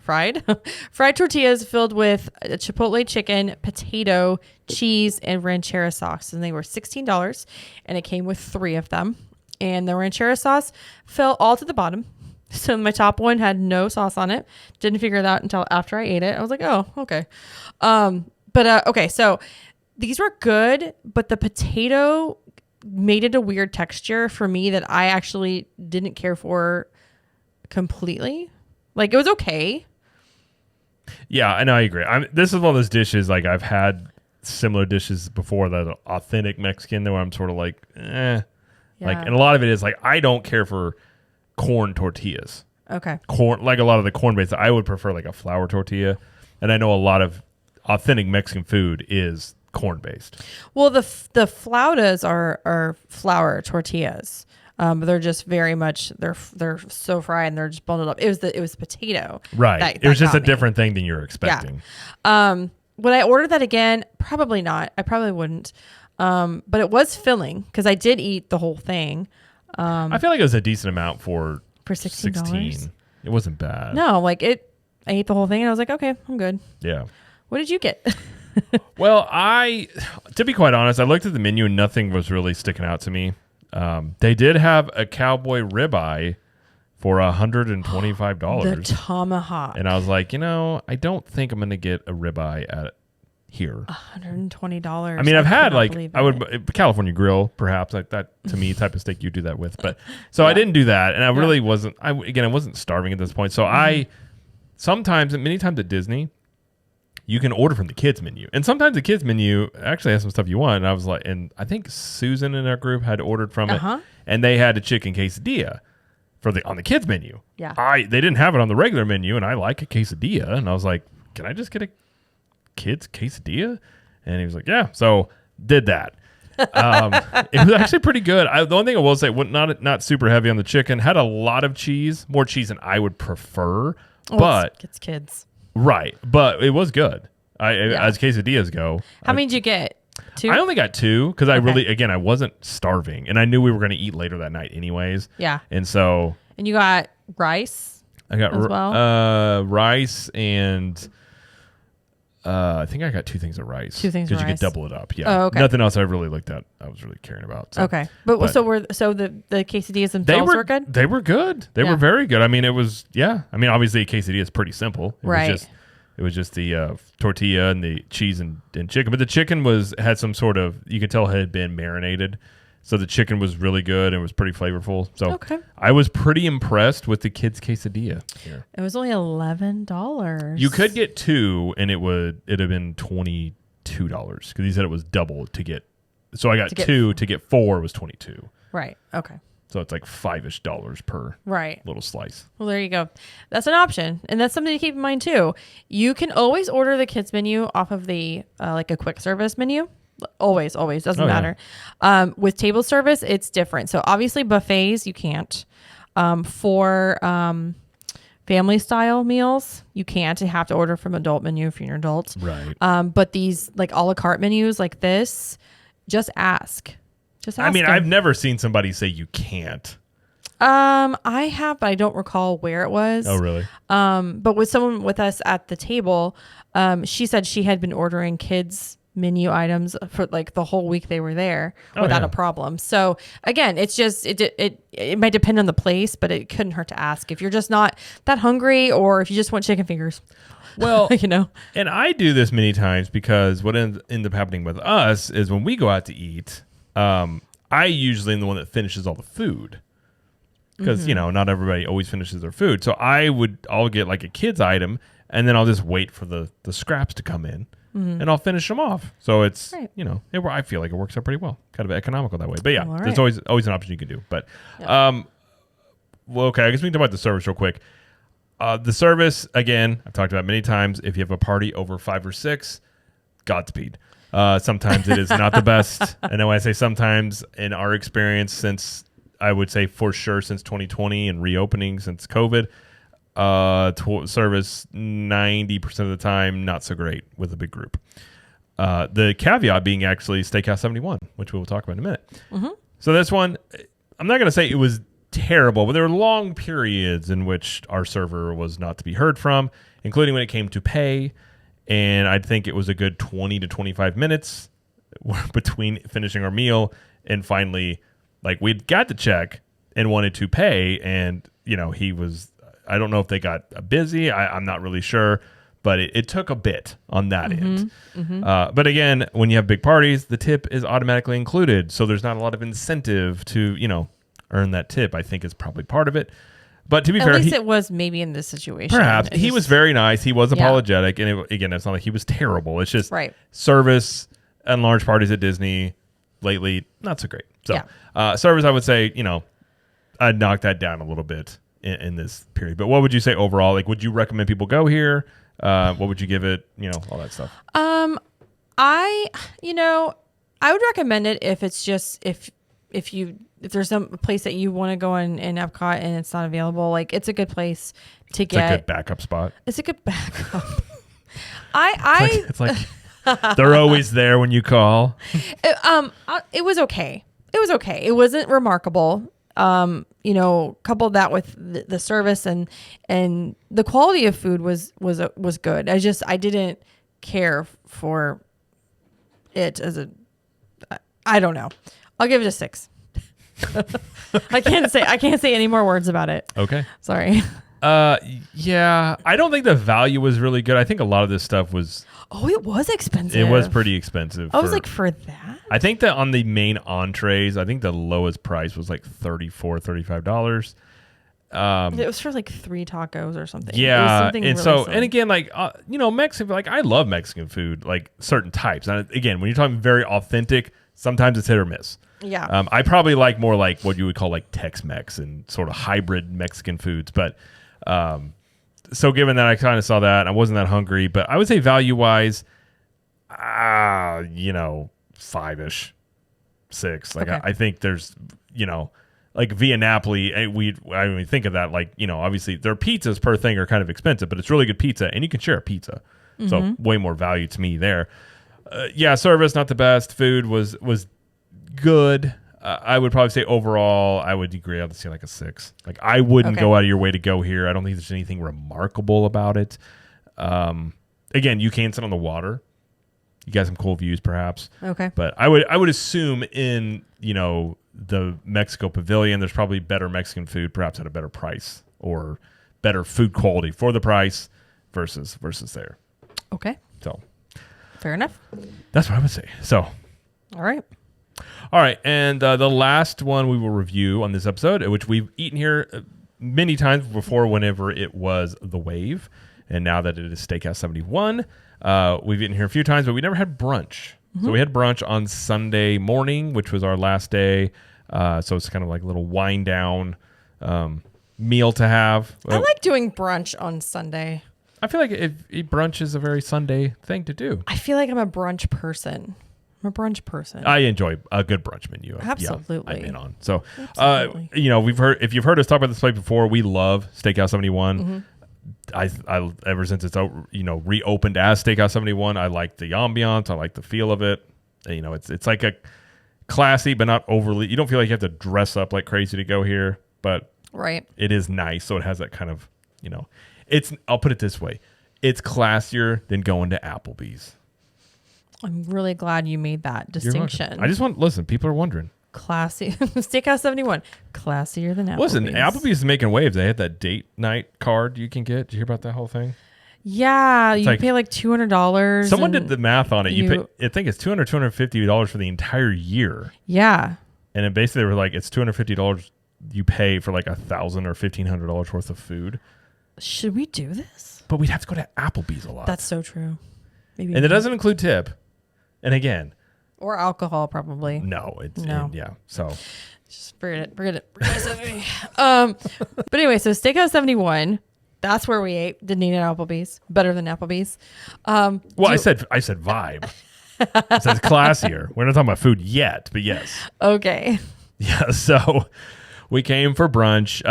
tortillas filled with chipotle chicken, potato, cheese, and ranchera sauce. And they were $16, and it came with 3 of them. And the ranchera sauce fell all to the bottom. So my top one had no sauce on it. Didn't figure that out until after I ate it. I was like, oh, okay. Okay, so these were good, but the potato made it a weird texture for me that I actually didn't care for completely. It was okay. Yeah, and I agree. This is one of those dishes, I've had similar dishes before that are authentic Mexican, where I'm sort of and a lot of it is I don't care for corn tortillas. Okay. Corn, a lot of the corn based, I would prefer a flour tortilla. And I know a lot of authentic Mexican food is corn based. Well, the flautas are flour tortillas. They're just very much they're so fried and they're just bundled up. It was potato. Right. It was just a different thing than you were expecting. Yeah. Would I order that again? Probably not. I probably wouldn't. But it was filling because I did eat the whole thing. I feel like it was a decent amount for $16. It wasn't bad. No, like I ate the whole thing and I was like, okay, I'm good. Yeah. What did you get? Well, to be quite honest, I looked at the menu and nothing was really sticking out to me. They did have a cowboy ribeye for $125. The tomahawk. And I was like, I don't think I'm going to get a ribeye at here. $120. I mean, I've had California Grill, perhaps like that to me type of steak you do that with. But so I didn't do that. And I really wasn't, I wasn't starving at this point. So many times at Disney, you can order from the kids menu. And sometimes the kids menu actually has some stuff you want. And I was like, and I think Susan in our group had ordered from it. And they had a chicken quesadilla on the kids menu. Yeah. They didn't have it on the regular menu. And I like a quesadilla. And I was like, can I just get a kids quesadilla? And he was like, yeah. So did that. It was actually pretty good. The only thing I will say, not super heavy on the chicken. Had a lot of cheese, more cheese than I would prefer. But it's kids. Right, but it was good. As quesadillas go. How many did you get? 2? I only got 2 because I wasn't starving, and I knew we were going to eat later that night anyways. Yeah. And so. And you got rice. I got as well? Rice and. I think I got 2 things of rice. 2 things of rice. Because you could double it up. Yeah. Oh, okay. Nothing else I really looked at. I was really caring about. So. Okay. But the quesadillas themselves were good? They were good. They were very good. I mean, it was, obviously a quesadilla is pretty simple. It was just the tortilla and the cheese and chicken. But the chicken had some sort of, you could tell had been marinated. So the chicken was really good and it was pretty flavorful. So I was pretty impressed with the kids' quesadilla here. It was only $11. You could get 2 and it'd have been $22 because he said it was double to get. So I got 2 to get 4 was 22. Right. Okay. So it's like $5-ish per little slice. Well, there you go. That's an option. And that's something to keep in mind too. You can always order the kids menu off of the like a quick service menu. Always doesn't matter. With table service, it's different. So obviously buffets you can't. For family style meals, you can't. You have to order from adult menu if you're an adult. Right. But these like a la carte menus like this, just ask. I've never seen somebody say you can't. I have, but I don't recall where it was. Oh, really? But with someone with us at the table, she said she had been ordering kids menu items for like the whole week they were there without a problem. So again, it's just it might depend on the place, but it couldn't hurt to ask if you're just not that hungry or if you just want chicken fingers. Well, and I do this many times because what ends up happening with us is when we go out to eat, I usually am the one that finishes all the food because not everybody always finishes their food. So I'll get like a kid's item and then I'll just wait for the scraps to come in. And I'll finish them off. So it's, I feel like it works out pretty well. Kind of economical that way. But yeah, there's always an option you can do. But, okay, I guess we can talk about the service real quick. The service, again, I've talked about many times. If you have a party over 5 or 6, Godspeed. Sometimes it is not the best. And then when I say sometimes, in our experience since, I would say for sure since 2020 and reopening since COVID, service 90% of the time not so great with a big group. The caveat being actually Steakhouse 71, which we will talk about in a minute. So this one, I'm not going to say it was terrible, but there were long periods in which our server was not to be heard from, including when it came to pay. And I think it was a good 20 to 25 minutes between finishing our meal and finally, like, we'd got the check and wanted to pay, and he was, I don't know if they got busy. I'm not really sure, but it took a bit on that end. But again, when you have big parties, the tip is automatically included. So there's not a lot of incentive to, earn that tip. I think is probably part of it. But to be fair, at least it was maybe in this situation. Perhaps. He was very nice. He was apologetic. And again, it's not like he was terrible. It's just service and large parties at Disney lately, not so great. So service, I would say, I'd knock that down a little bit in this period. But what would you say overall? Like, would you recommend people go here? What would you give it? All that stuff. I would recommend it if it's just if there's some place that you want to go in Epcot and it's not available. Like, it's a good place to get. It's a good backup spot. It's a good backup. It's like they're always there when you call. It was okay. It wasn't remarkable. Coupled that with the service and the quality of food was good. I didn't care for it as I don't know. I'll give it a 6. I can't say any more words about it. Okay. Sorry. Yeah, I don't think the value was really good. I think a lot of this stuff was. Oh, it was expensive. It was pretty expensive. I was like, for that? I think that on the main entrees, I think the lowest price was like $35. It was for like 3 tacos or something. Yeah, something and really so silly. and again, like Mexican, like I love Mexican food, like certain types. And again, when you're talking very authentic, sometimes it's hit or miss. Yeah. I probably like more like what you would call like Tex-Mex and sort of hybrid Mexican foods, but. So given that I kind of saw that, and I wasn't that hungry, but I would say value-wise, 5-ish, 6. Like, Okay. I think there's, like Via Napoli, I mean, think of that, like, obviously their pizzas per thing are kind of expensive, but it's really good pizza, and you can share a pizza. Mm-hmm. So way more value to me there. Service, not the best. Food was good. I would probably say overall, I would agree. I would say like a 6. Like, I wouldn't go out of your way to go here. I don't think there's anything remarkable about it. Again, you can sit on the water. You got some cool views, perhaps. Okay. But I would assume in the Mexico Pavilion, there's probably better Mexican food, perhaps at a better price or better food quality for the price versus there. Okay. So fair enough. That's what I would say. So. All right, and the last one we will review on this episode, which we've eaten here many times before whenever it was The Wave, and now that it is Steakhouse 71, we've eaten here a few times, but we never had brunch. Mm-hmm. So we had brunch on Sunday morning, which was our last day, so it's kind of like a little wind-down meal to have. I like doing brunch on Sunday. I feel like brunch is a very Sunday thing to do. I feel like I'm a brunch person. I'm a brunch person. I enjoy a good brunch menu. Absolutely. Yeah, I'm in on. So, if you've heard us talk about this place before, we love Steakhouse 71. Mm-hmm. I ever since it's reopened as Steakhouse 71, I like the ambiance. I like the feel of it. It's like a classy, but not overly. You don't feel like you have to dress up like crazy to go here, but right. It is nice. So it has that kind of, I'll put it this way. It's classier than going to Applebee's. I'm really glad you made that distinction. I just listen, people are wondering. Classy. Steakhouse 71. Classier than Applebee's. Listen, Applebee's is making waves. They had that date night card you can get. Did you hear about that whole thing? Yeah. You pay like $200. Someone did the math on it. I think it's $250 for the entire year. Yeah. And then basically they were like, it's $250 you pay for like $1,000 or $1,500 worth of food. Should we do this? But we'd have to go to Applebee's a lot. That's so true. Maybe. And it doesn't include tip. And again, or alcohol, probably. No. So just forget it. But anyway, so Steakhouse 71. That's where we ate. Didn't eat at Applebee's. Better than Applebee's. I said vibe. It says classier. We're not talking about food yet, but yes. Okay. Yeah. So we came for brunch.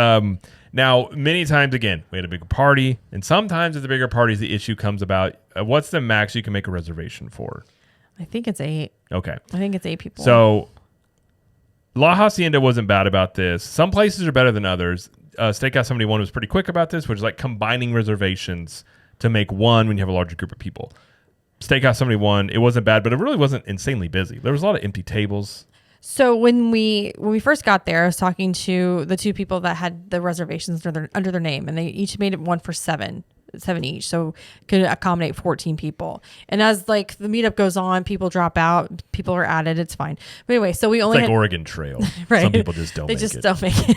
Now, many times, again, we had a bigger party, and sometimes at the bigger parties, the issue comes about what's the max you can make a reservation for? I think it's 8. Okay. I think it's 8 people. So La Hacienda wasn't bad about this. Some places are better than others. Steakhouse 71 was pretty quick about this, which is like combining reservations to make one when you have a larger group of people. Steakhouse 71, it wasn't bad, but it really wasn't insanely busy. There was a lot of empty tables. So when we first got there, I was talking to the 2 people that had the reservations under their name, and they each made it one for 7 each, so could accommodate 14 people. And as like the meetup goes on, people drop out, people are added, it's fine. But anyway, so we only it's like Oregon Trail. Right. Some people just don't. They just don't make it.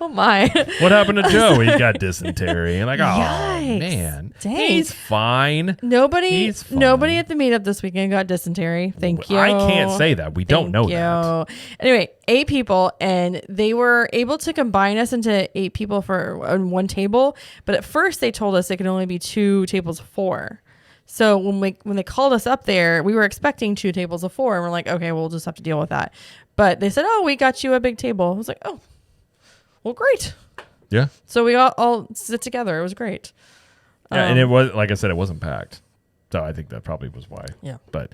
Oh my! What happened to Joe? He got dysentery. And like, oh Yikes. man, Dang. he's fine. Nobody at the meetup this weekend got dysentery. Thank you. I can't say that. We don't know that. Anyway, 8 people, and they were able to combine us into 8 people on one table. But at first, they told us it could only be 2 tables of 4. So when they called us up there, we were expecting 2 tables of 4, and we're like, okay, we'll just have to deal with that. But they said, oh, we got you a big table. I was like, oh, well, great. Yeah. So we all sit together. It was great. Yeah, and it was, like I said, it wasn't packed. So I think that probably was why. Yeah. But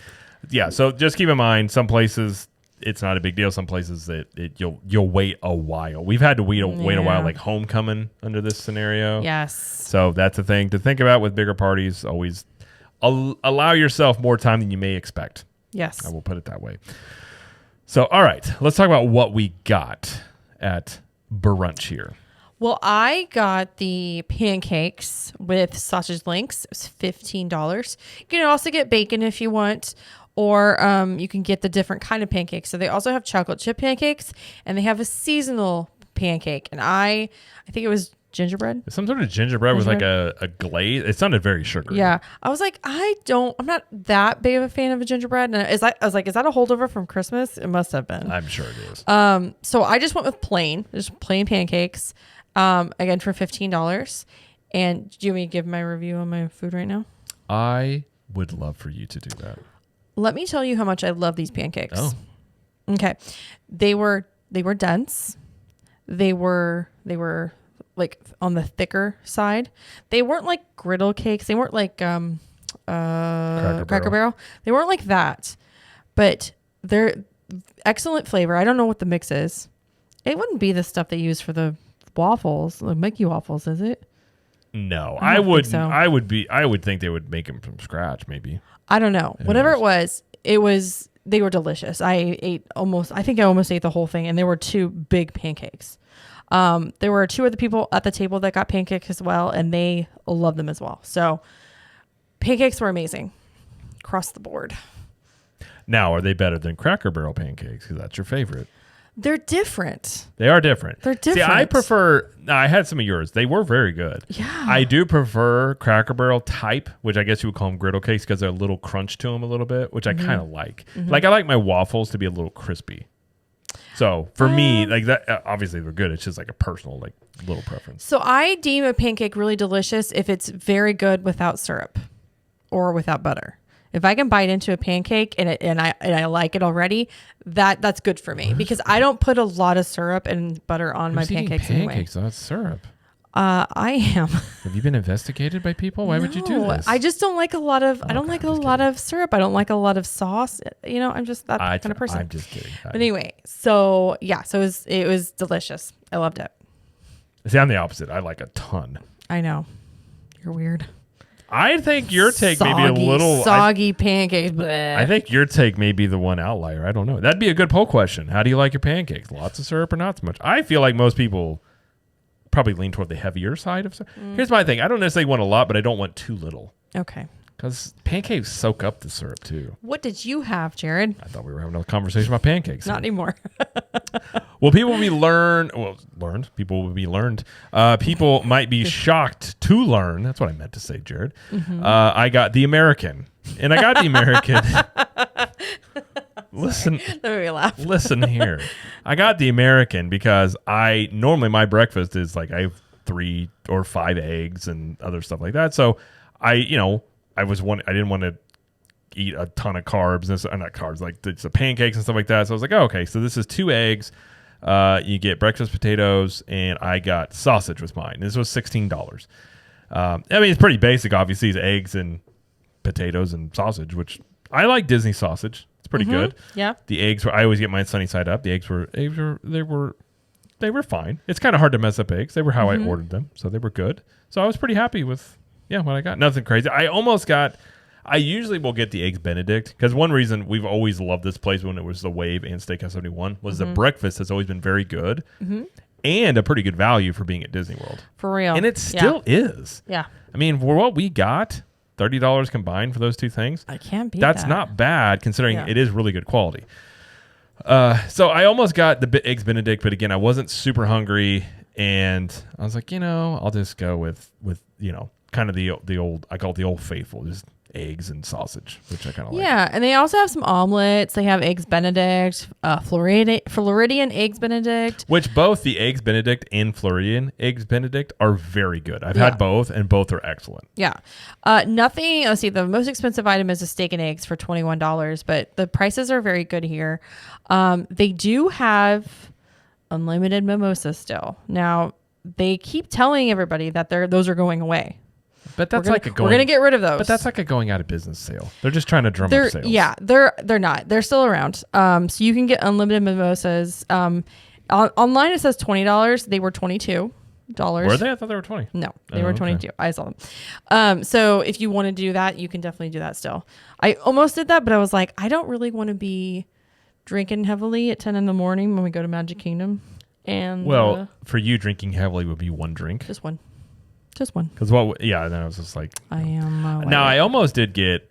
yeah, so just keep in mind, some places it's not a big deal. Some places you'll wait a while. We've had to wait a while, like homecoming under this scenario. Yes. So that's a thing to think about with bigger parties. Always allow yourself more time than you may expect. Yes. I will put it that way. So, all right, let's talk about what we got at brunch here. Well, I got the pancakes with sausage links. It was $15. You can also get bacon if you want, or you can get the different kind of pancakes. So they also have chocolate chip pancakes, and they have a seasonal pancake. And I think it was gingerbread. Some sort of gingerbread with like a glaze. It sounded very sugary. Yeah. I was like, I'm not that big of a fan of a gingerbread. And I was like, is that a holdover from Christmas? It must have been. I'm sure it is. So I just went with just plain pancakes. Again for $15. And do you want me to give my review on my food right now? I would love for you to do that. Let me tell you how much I love these pancakes. Oh. Okay. They were dense. They were like on the thicker side. They weren't like griddle cakes. They weren't like Cracker Barrel. They weren't like that. But they're excellent flavor. I don't know what the mix is. It wouldn't be the stuff they use for the waffles, like Mickey waffles, is it? No, I would. think so. I would think they would make them from scratch. Maybe. I don't know. Whatever it was. They were delicious. I think I almost ate the whole thing, and there were 2 big pancakes. There were 2 other people at the table that got pancakes as well, and they loved them as well. So pancakes were amazing across the board. Now, are they better than Cracker Barrel pancakes? Because that's your favorite. They're different. They are different. They're different. See, I prefer... I had some of yours. They were very good. Yeah. I do prefer Cracker Barrel type, which I guess you would call them griddle cakes because they're a little crunch to them a little bit, which I kind of like. Mm-hmm. Like, I like my waffles to be a little crispy. So, for me, like that, obviously they're good. It's just like a personal, like, little preference. So, I deem a pancake really delicious if it's very good without syrup or without butter. If I can bite into a pancake and I like it already, that's good for me because I don't put a lot of syrup and butter on my pancakes anyway. Pancakes, that's syrup. I am. Have you been investigated by people? Why would you do this? I just don't like a lot of. I don't like a lot of syrup. I don't like a lot of sauce. You know, I'm just that kind of person. I'm just kidding. But anyway, so yeah, so it was delicious. I loved it. See, I'm the opposite. I like a ton. I know. You're weird. I think your take may be a little... Soggy pancakes. Bleh. I think your take may be the one outlier. I don't know. That'd be a good poll question. How do you like your pancakes? Lots of syrup or not so much? I feel like most people probably lean toward the heavier side of syrup. Here's my thing. I don't necessarily want a lot, but I don't want too little. Okay. Because pancakes soak up the syrup, too. What did you have, Jared? I thought we were having a conversation about pancakes. Not anymore. Well, people will be People will be learned. People might be shocked to learn. That's what I meant to say, Jared. Mm-hmm. I got the American. And I got the American. Listen. That made me laugh. Listen here. I got the American because normally my breakfast is like I have 3 or 5 eggs and other stuff like that. So I didn't want to eat a ton of carbs, not carbs, like the pancakes and stuff like that. So I was like, oh, okay, so this is 2 eggs. You get breakfast potatoes, and I got sausage with mine. This was $16. I mean, it's pretty basic, obviously, it's eggs and potatoes and sausage, which I like Disney sausage. It's pretty good. Yeah. The eggs I always get mine sunny side up. The eggs were fine. It's kind of hard to mess up eggs. They were how I ordered them, so they were good. So I was pretty happy with what I got. Nothing crazy. I usually will get the Eggs Benedict because one reason we've always loved this place when it was the Wave and Steakhouse 71 was the breakfast has always been very good and a pretty good value for being at Disney World. For real. And it still is. Yeah. I mean, for what we got, $30 combined for those 2 things. I can't beat That's that. not bad considering it is really good quality. So I almost got the Eggs Benedict, but again, I wasn't super hungry and I was like, I'll just go with kind of the old, I call it the old faithful. Just eggs and sausage, which I kind of like. Yeah, and they also have some omelets. They have eggs Benedict, Floridian eggs Benedict. Which both the eggs Benedict and Floridian eggs Benedict are very good. I've had both, and both are excellent. Yeah. Nothing, let's see, the most expensive item is a steak and eggs for $21, but the prices are very good here. They do have unlimited mimosas still. Now, they keep telling everybody that those are going away. But that's we're gonna get rid of those. But that's like a going out of business sale. They're just trying to drum up sales. Yeah, they're not. They're still around. So you can get unlimited mimosas. Online it says $20. They were $22. Were they? I thought they were 20. No, they were 22. Okay. I saw them. So if you want to do that, you can definitely do that still. I almost did that, but I was like, I don't really want to be drinking heavily at 10 in the morning when we go to Magic Kingdom. And for you, drinking heavily would be one drink. Just one. Just one. Because and then I was just like, I am. Now I almost did get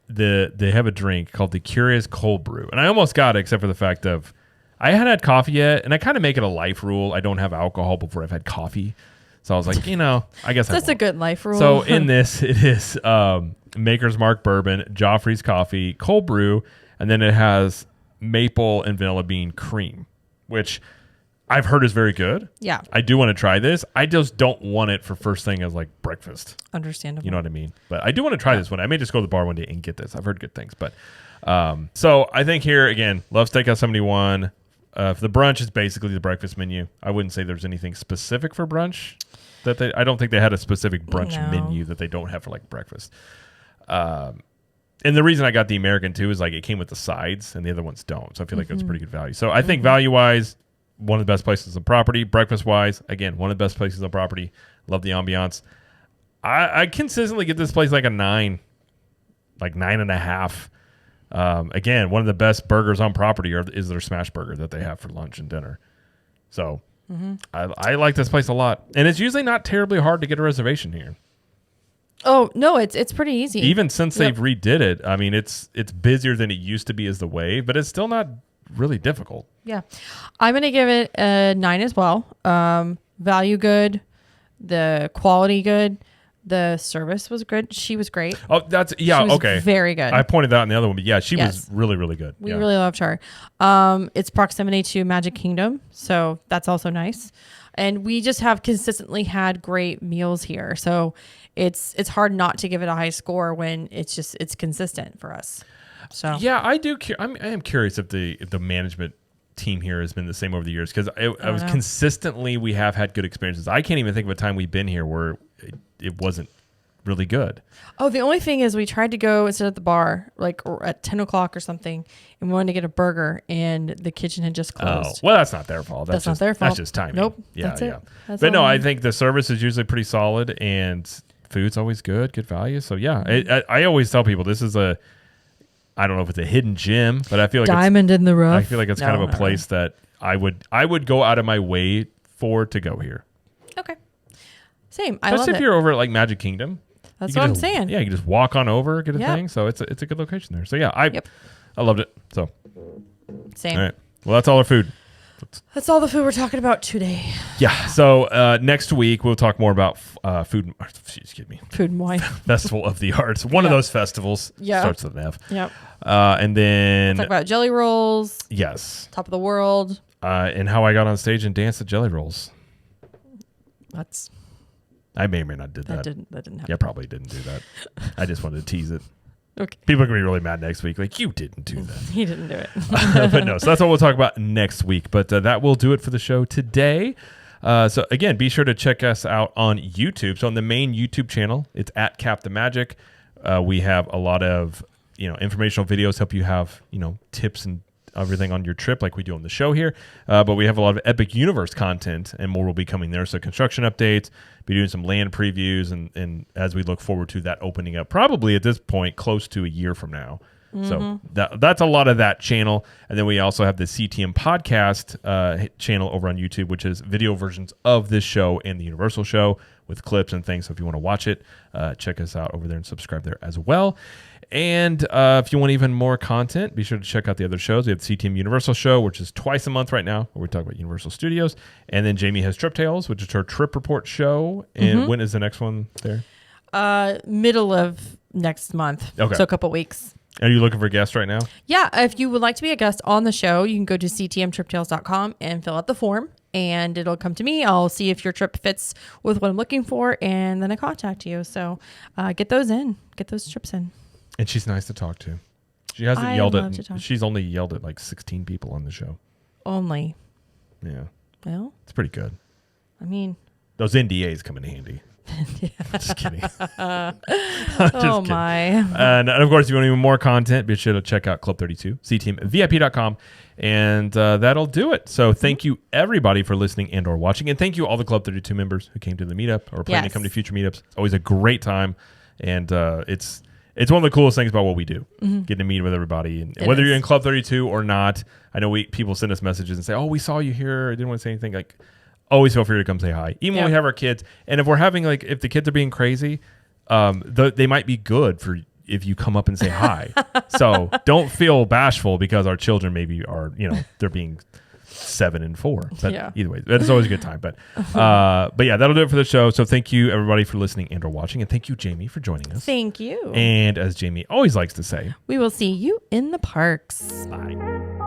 they have a drink called the Curious Cold Brew, and I almost got it except for the fact of I hadn't had coffee yet, and I kind of make it a life rule. I don't have alcohol before I've had coffee, so I was like, I guess that's a good life rule. So in this, it is Maker's Mark bourbon, Joffrey's coffee, cold brew, and then it has maple and vanilla bean cream, which I've heard is very good. Yeah. I do want to try this. I just don't want it for first thing as like breakfast. Understandable. You know what I mean? But I do want to try this one. I may just go to the bar one day and get this. I've heard good things. But so I think here, again, love Steakhouse 71. For the brunch, it's basically the breakfast menu. I wouldn't say there's anything specific for brunch. I don't think they had a specific brunch menu that they don't have for like breakfast. And the reason I got the American too is like it came with the sides and the other ones don't. So I feel like it's pretty good value. So I think value-wise, one of the best places on property. Breakfast-wise, again, one of the best places on property. Love the ambiance. I consistently get this place like a 9, like 9.5. Again, one of the best burgers on property is their smash burger that they have for lunch and dinner. So I like this place a lot. And it's usually not terribly hard to get a reservation here. Oh, no, it's pretty easy. Even since they've redid it, I mean, it's busier than it used to be as the wave, but it's still not really difficult. Yeah. I'm going to give it a 9 as well. Value good. The quality good. The service was good. She was great. Oh, that's, yeah, she was okay. Very good. I pointed that out in the other one, but yeah, she was really, really good. We really loved her. It's proximity to Magic Kingdom, so that's also nice. And we just have consistently had great meals here. So it's hard not to give it a high score when it's consistent for us. So yeah, I am curious if the management team here has been the same over the years, because I was consistently, we have had good experiences. I can't even think of a time we've been here where it wasn't really good. Oh, the only thing is we tried to go and sit at the bar like at 10 o'clock or something, and we wanted to get a burger, and the kitchen had just closed. Oh, well, that's not their fault. That's not their fault. That's just timing. Nope. Yeah, that's it. That's but no, I think the service is usually pretty solid, and food's always good value. So yeah, I always tell people this is I don't know if it's a hidden gem, but I feel like diamond in the rough. I feel like it's kind of a place that I would go out of my way to go here. Okay. Same. I love it. Especially if you're over at like Magic Kingdom. That's what I'm saying. Yeah, you can just walk on over, get a thing. So it's a good location there. So yeah, I loved it. So same. All right. Well, that's all our food. That's all the food we're talking about today. Yeah. So next week we'll talk more about food. Excuse me. Food and wine. Festival of the Arts. One of those festivals. Yeah. Starts with an F. Yep. And then talk about jelly rolls. Yes. Top of the world. And how I got on stage and danced at jelly rolls. I may or may not did that. That didn't happen. Yeah, probably didn't do that. I just wanted to tease it. Okay. People are going to be really mad next week. Like, you didn't do that. He didn't do it. But no, so that's what we'll talk about next week. But that will do it for the show today. So again, be sure to check us out on YouTube. So on the main YouTube channel, it's at Cap the Magic. We have a lot of informational videos, help you have tips and everything on your trip like we do on the show here. But we have a lot of Epic Universe content, and more will be coming there. So construction updates, be doing some land previews, and as we look forward to that opening up, probably at this point close to a year from now. Mm-hmm. So that's a lot of that channel. And then we also have the CTM podcast channel over on YouTube, which is video versions of this show and the Universal show with clips and things. So if you want to watch it, check us out over there and subscribe there as well. And if you want even more content, be sure to check out the other shows. We have the CTM Universal show, which is twice a month right now, where we talk about Universal Studios. And then Jamie has Trip Tales, which is her trip report show. And when is the next one there? Middle of next month. Okay. So a couple weeks. Are you looking for guests right now? Yeah. If you would like to be a guest on the show, you can go to ctmtriptails.com and fill out the form, and it'll come to me. I'll see if your trip fits with what I'm looking for, and then I contact you. So get those trips in. And she's nice to talk to. She hasn't she's only yelled at like 16 people on the show. Only. Yeah. Well, it's pretty good. I mean, those NDAs come in handy. Just kidding. Oh my. And of course, if you want even more content, be sure to check out Club 32, ctmvip.com, and that'll do it. So thank you everybody for listening and or watching, and thank you all the Club 32 members who came to the meetup or plan to come to future meetups. It's always a great time, and it's one of the coolest things about what we do, getting to meet with everybody, and whether you're in Club 32 or not. I know people send us messages and say, "Oh, we saw you here. I didn't want to say anything." Like, always feel free to come say hi, even when we have our kids. And if we're having if the kids are being crazy, they might be good for if you come up and say hi. So don't feel bashful because our children maybe are, they're being 7 and 4. But either way, it's always a good time. But yeah, that'll do it for the show. So thank you everybody for listening and or watching, and thank you, Jamie, for joining us. Thank you. And as Jamie always likes to say, we will see you in the parks. Bye.